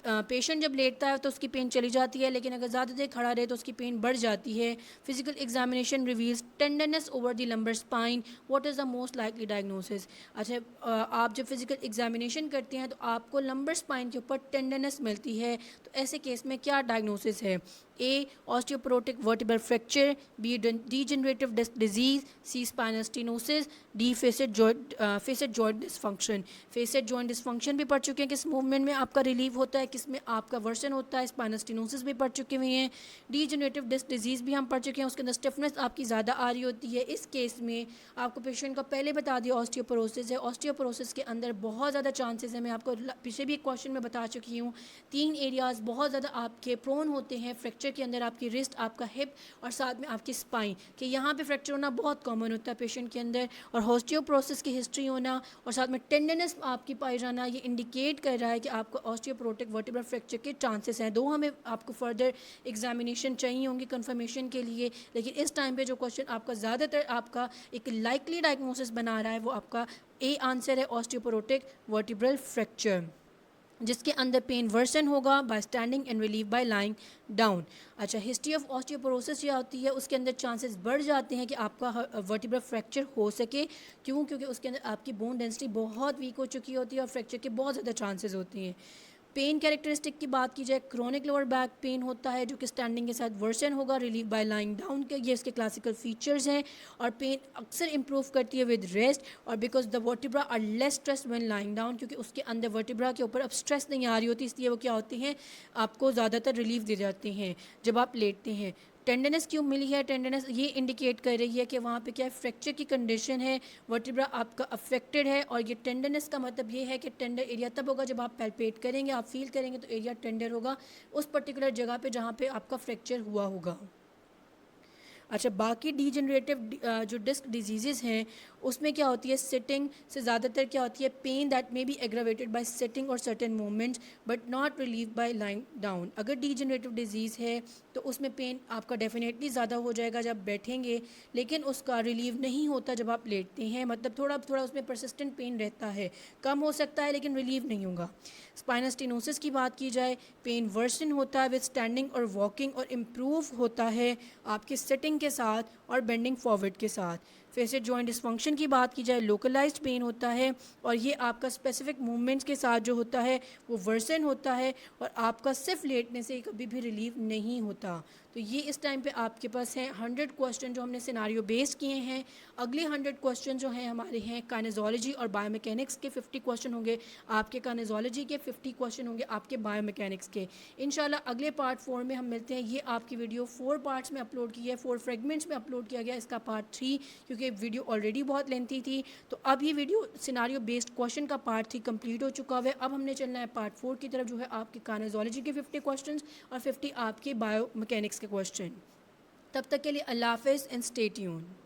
Patient जब लेटता है तो उसकी pen चली जाती है, लेकिन अगर ज़्यादा देर खड़ा रहे तो उसकी पेन बढ़ जाती है. Physical examination reveals tenderness over the lumbar spine. What is the most likely diagnosis? अच्छा, आप जब फिजिकल एग्जामिनेशन करते हैं तो आपको लंबर स्पाइन के ऊपर टेंडरनेस मिलती है, तो ऐसे केस में क्या डायग्नोसिस है? A osteoporotic vertebral fracture, B degenerative disc disease, C spinal stenosis, D facet joint dysfunction. Facet joint dysfunction भी पढ़ चुके हैं, किस मूवमेंट में आपका रिलीव होता है, किस में आपका वर्सन होता है. स्पाइनल स्टेनोसिस भी पढ़ चुके हुए हैं. डीजनरेटिव डिस्क डिजीज़ भी हम पढ़ चुके हैं, उसके अंदर स्टिफनेस आपकी ज़्यादा आ रही होती है. इस केस में आपको पेशेंट का पहले बता दिया ऑस्टियोपोरोसिस है. ऑस्टियोपोरोसिस के अंदर बहुत ज़्यादा चांसेस है, मैं आपको पीछे भी एक क्वेश्चन में बता चुकी हूँ. 3 एरियाज़ बहुत ज़्यादा आपके प्रोन होते हैं फ्रैक्चर के अंदर, आपकी रिस्ट, आपका हिप और साथ में आपकी स्पाइन, कि यहाँ पे फ्रैक्चर होना बहुत कॉमन होता है पेशेंट के अंदर. और ऑस्टियोपोरोसिस की हिस्ट्री होना और साथ में टेंडरनेस आपकी पाई जाना, ये इंडिकेट कर रहा है कि आपको ऑस्टियोपोरोटिक वर्टिब्रल फ्रैक्चर के चांसेस हैं. दो हमें आपको फर्दर एग्जामिनेशन चाहिए होंगे कंफर्मेशन के लिए, लेकिन इस टाइम पे जो क्वेश्चन आपका ज़्यादातर आपका एक लाइकली डायग्नोसिस बना रहा है वो आपका ए आंसर है, ऑस्टियोपोरोटिक वर्टिब्रल फ्रैक्चर, जिसके अंदर पेन वर्सन होगा bye standing and relieve by lying down. अच्छा, हिस्ट्री ऑफ ऑस्टियोपोरोसिस जो होती है उसके अंदर चांसेस बढ़ जाते हैं कि आपका वर्टिब्रल फ्रैक्चर हो सके. क्यों? क्योंकि उसके अंदर आपकी बोन डेंसिटी बहुत वीक हो चुकी होती है और फ्रैक्चर के बहुत ज़्यादा चांसेस होते हैं. पेन कैरेक्टरिस्टिक की बात की जाए, क्रोनिक लोअर बैक पेन होता है जो कि स्टैंडिंग के साथ वर्सन होगा, रिलीव बाय लाइंग डाउन के ये इसके क्लासिकल फीचर्स हैं. और पेन अक्सर इंप्रूव करती है विद रेस्ट, और because the vertebra are less stress when lying down, क्योंकि उसके अंदर वर्टिब्रा के ऊपर अब स्ट्रेस नहीं आ रही होती, इसलिए वो क्या होती हैं, आपको ज़्यादातर रिलीफ दे जाते हैं जब आप लेटते हैं. टेंडरनेस क्यों मिली है? टेंडरनेस ये इंडिकेट कर रही है कि वहाँ पे क्या फ्रैक्चर की कंडीशन है, वर्टिब्रा आपका अफेक्टेड है. और ये टेंडरनेस का मतलब ये है कि टेंडर एरिया तब होगा जब आप पैल्पेट करेंगे, आप फील करेंगे तो एरिया टेंडर होगा उस पर्टिकुलर जगह पे जहाँ पे आपका फ्रैक्चर हुआ होगा. अच्छा, बाकी डीजनरेटिव जो डिस्क डिजीज़ हैं उसमें क्या होती है, सिटिंग से ज़्यादातर क्या होती है, pain that may be aggravated by sitting और certain movements but not relieve by lying down. अगर डीजनरेटिव डिजीज़ है तो उसमें पेन आपका डेफिनेटली ज़्यादा हो जाएगा जब बैठेंगे, लेकिन उसका रिलीव नहीं होता जब आप लेटते हैं. मतलब थोड़ा थोड़ा उसमें परसिस्टेंट पेन रहता है, कम हो सकता है लेकिन रिलीव नहीं होगा. स्पाइनल स्टेनोसिस की बात की जाए, पेन वर्सन होता है विद स्टैंडिंग और वॉकिंग और इम्प्रूव होता है आपकी सिटिंग के साथ और बेंडिंग फॉरवर्ड के साथ. फेसेट जॉइंट डिसफंक्शन की बात की जाए, लोकलाइज्ड पेन होता है और ये आपका स्पेसिफिक मूवमेंट्स के साथ जो होता है वो वर्सन होता है और आपका सिर्फ लेटने से कभी भी रिलीव नहीं होता. तो ये इस टाइम पे आपके पास हैं 100 क्वेश्चन जो हमने सिनारियो बेस्ड किए हैं. अगले 100 क्वेश्चन जो हैं हमारे हैं काइनेजोलॉजी और बायोमैकेनिक्स के. 50 क्वेश्चन होंगे आपके काइनेजोलॉजी के, 50 क्वेश्चन होंगे आपके बायोमैकेनिक्स के. इंशाल्लाह अगले पार्ट 4 में हम मिलते हैं. ये आपकी वीडियो 4 पार्ट्स में अपलोड की है, 4 फ्रेगमेंट्स में अपलोड किया गया, इसका पार्ट 3 क्योंकि वीडियो ऑलरेडी बहुत लेंथी थी. तो अब ये वीडियो सिनारियो बेस्ड क्वेश्चन का पार्ट 3 कंप्लीट हो चुका है. अब हमने चलना है पार्ट 4 की तरफ, जो है आपके काइनेजोलॉजी के 50 क्वेश्चन और 50 आपके बायो मैकेनिक्स के क्वेश्चन. तब तक के लिए अल्लाह हाफिज़ एंड स्टे ट्यून्ड.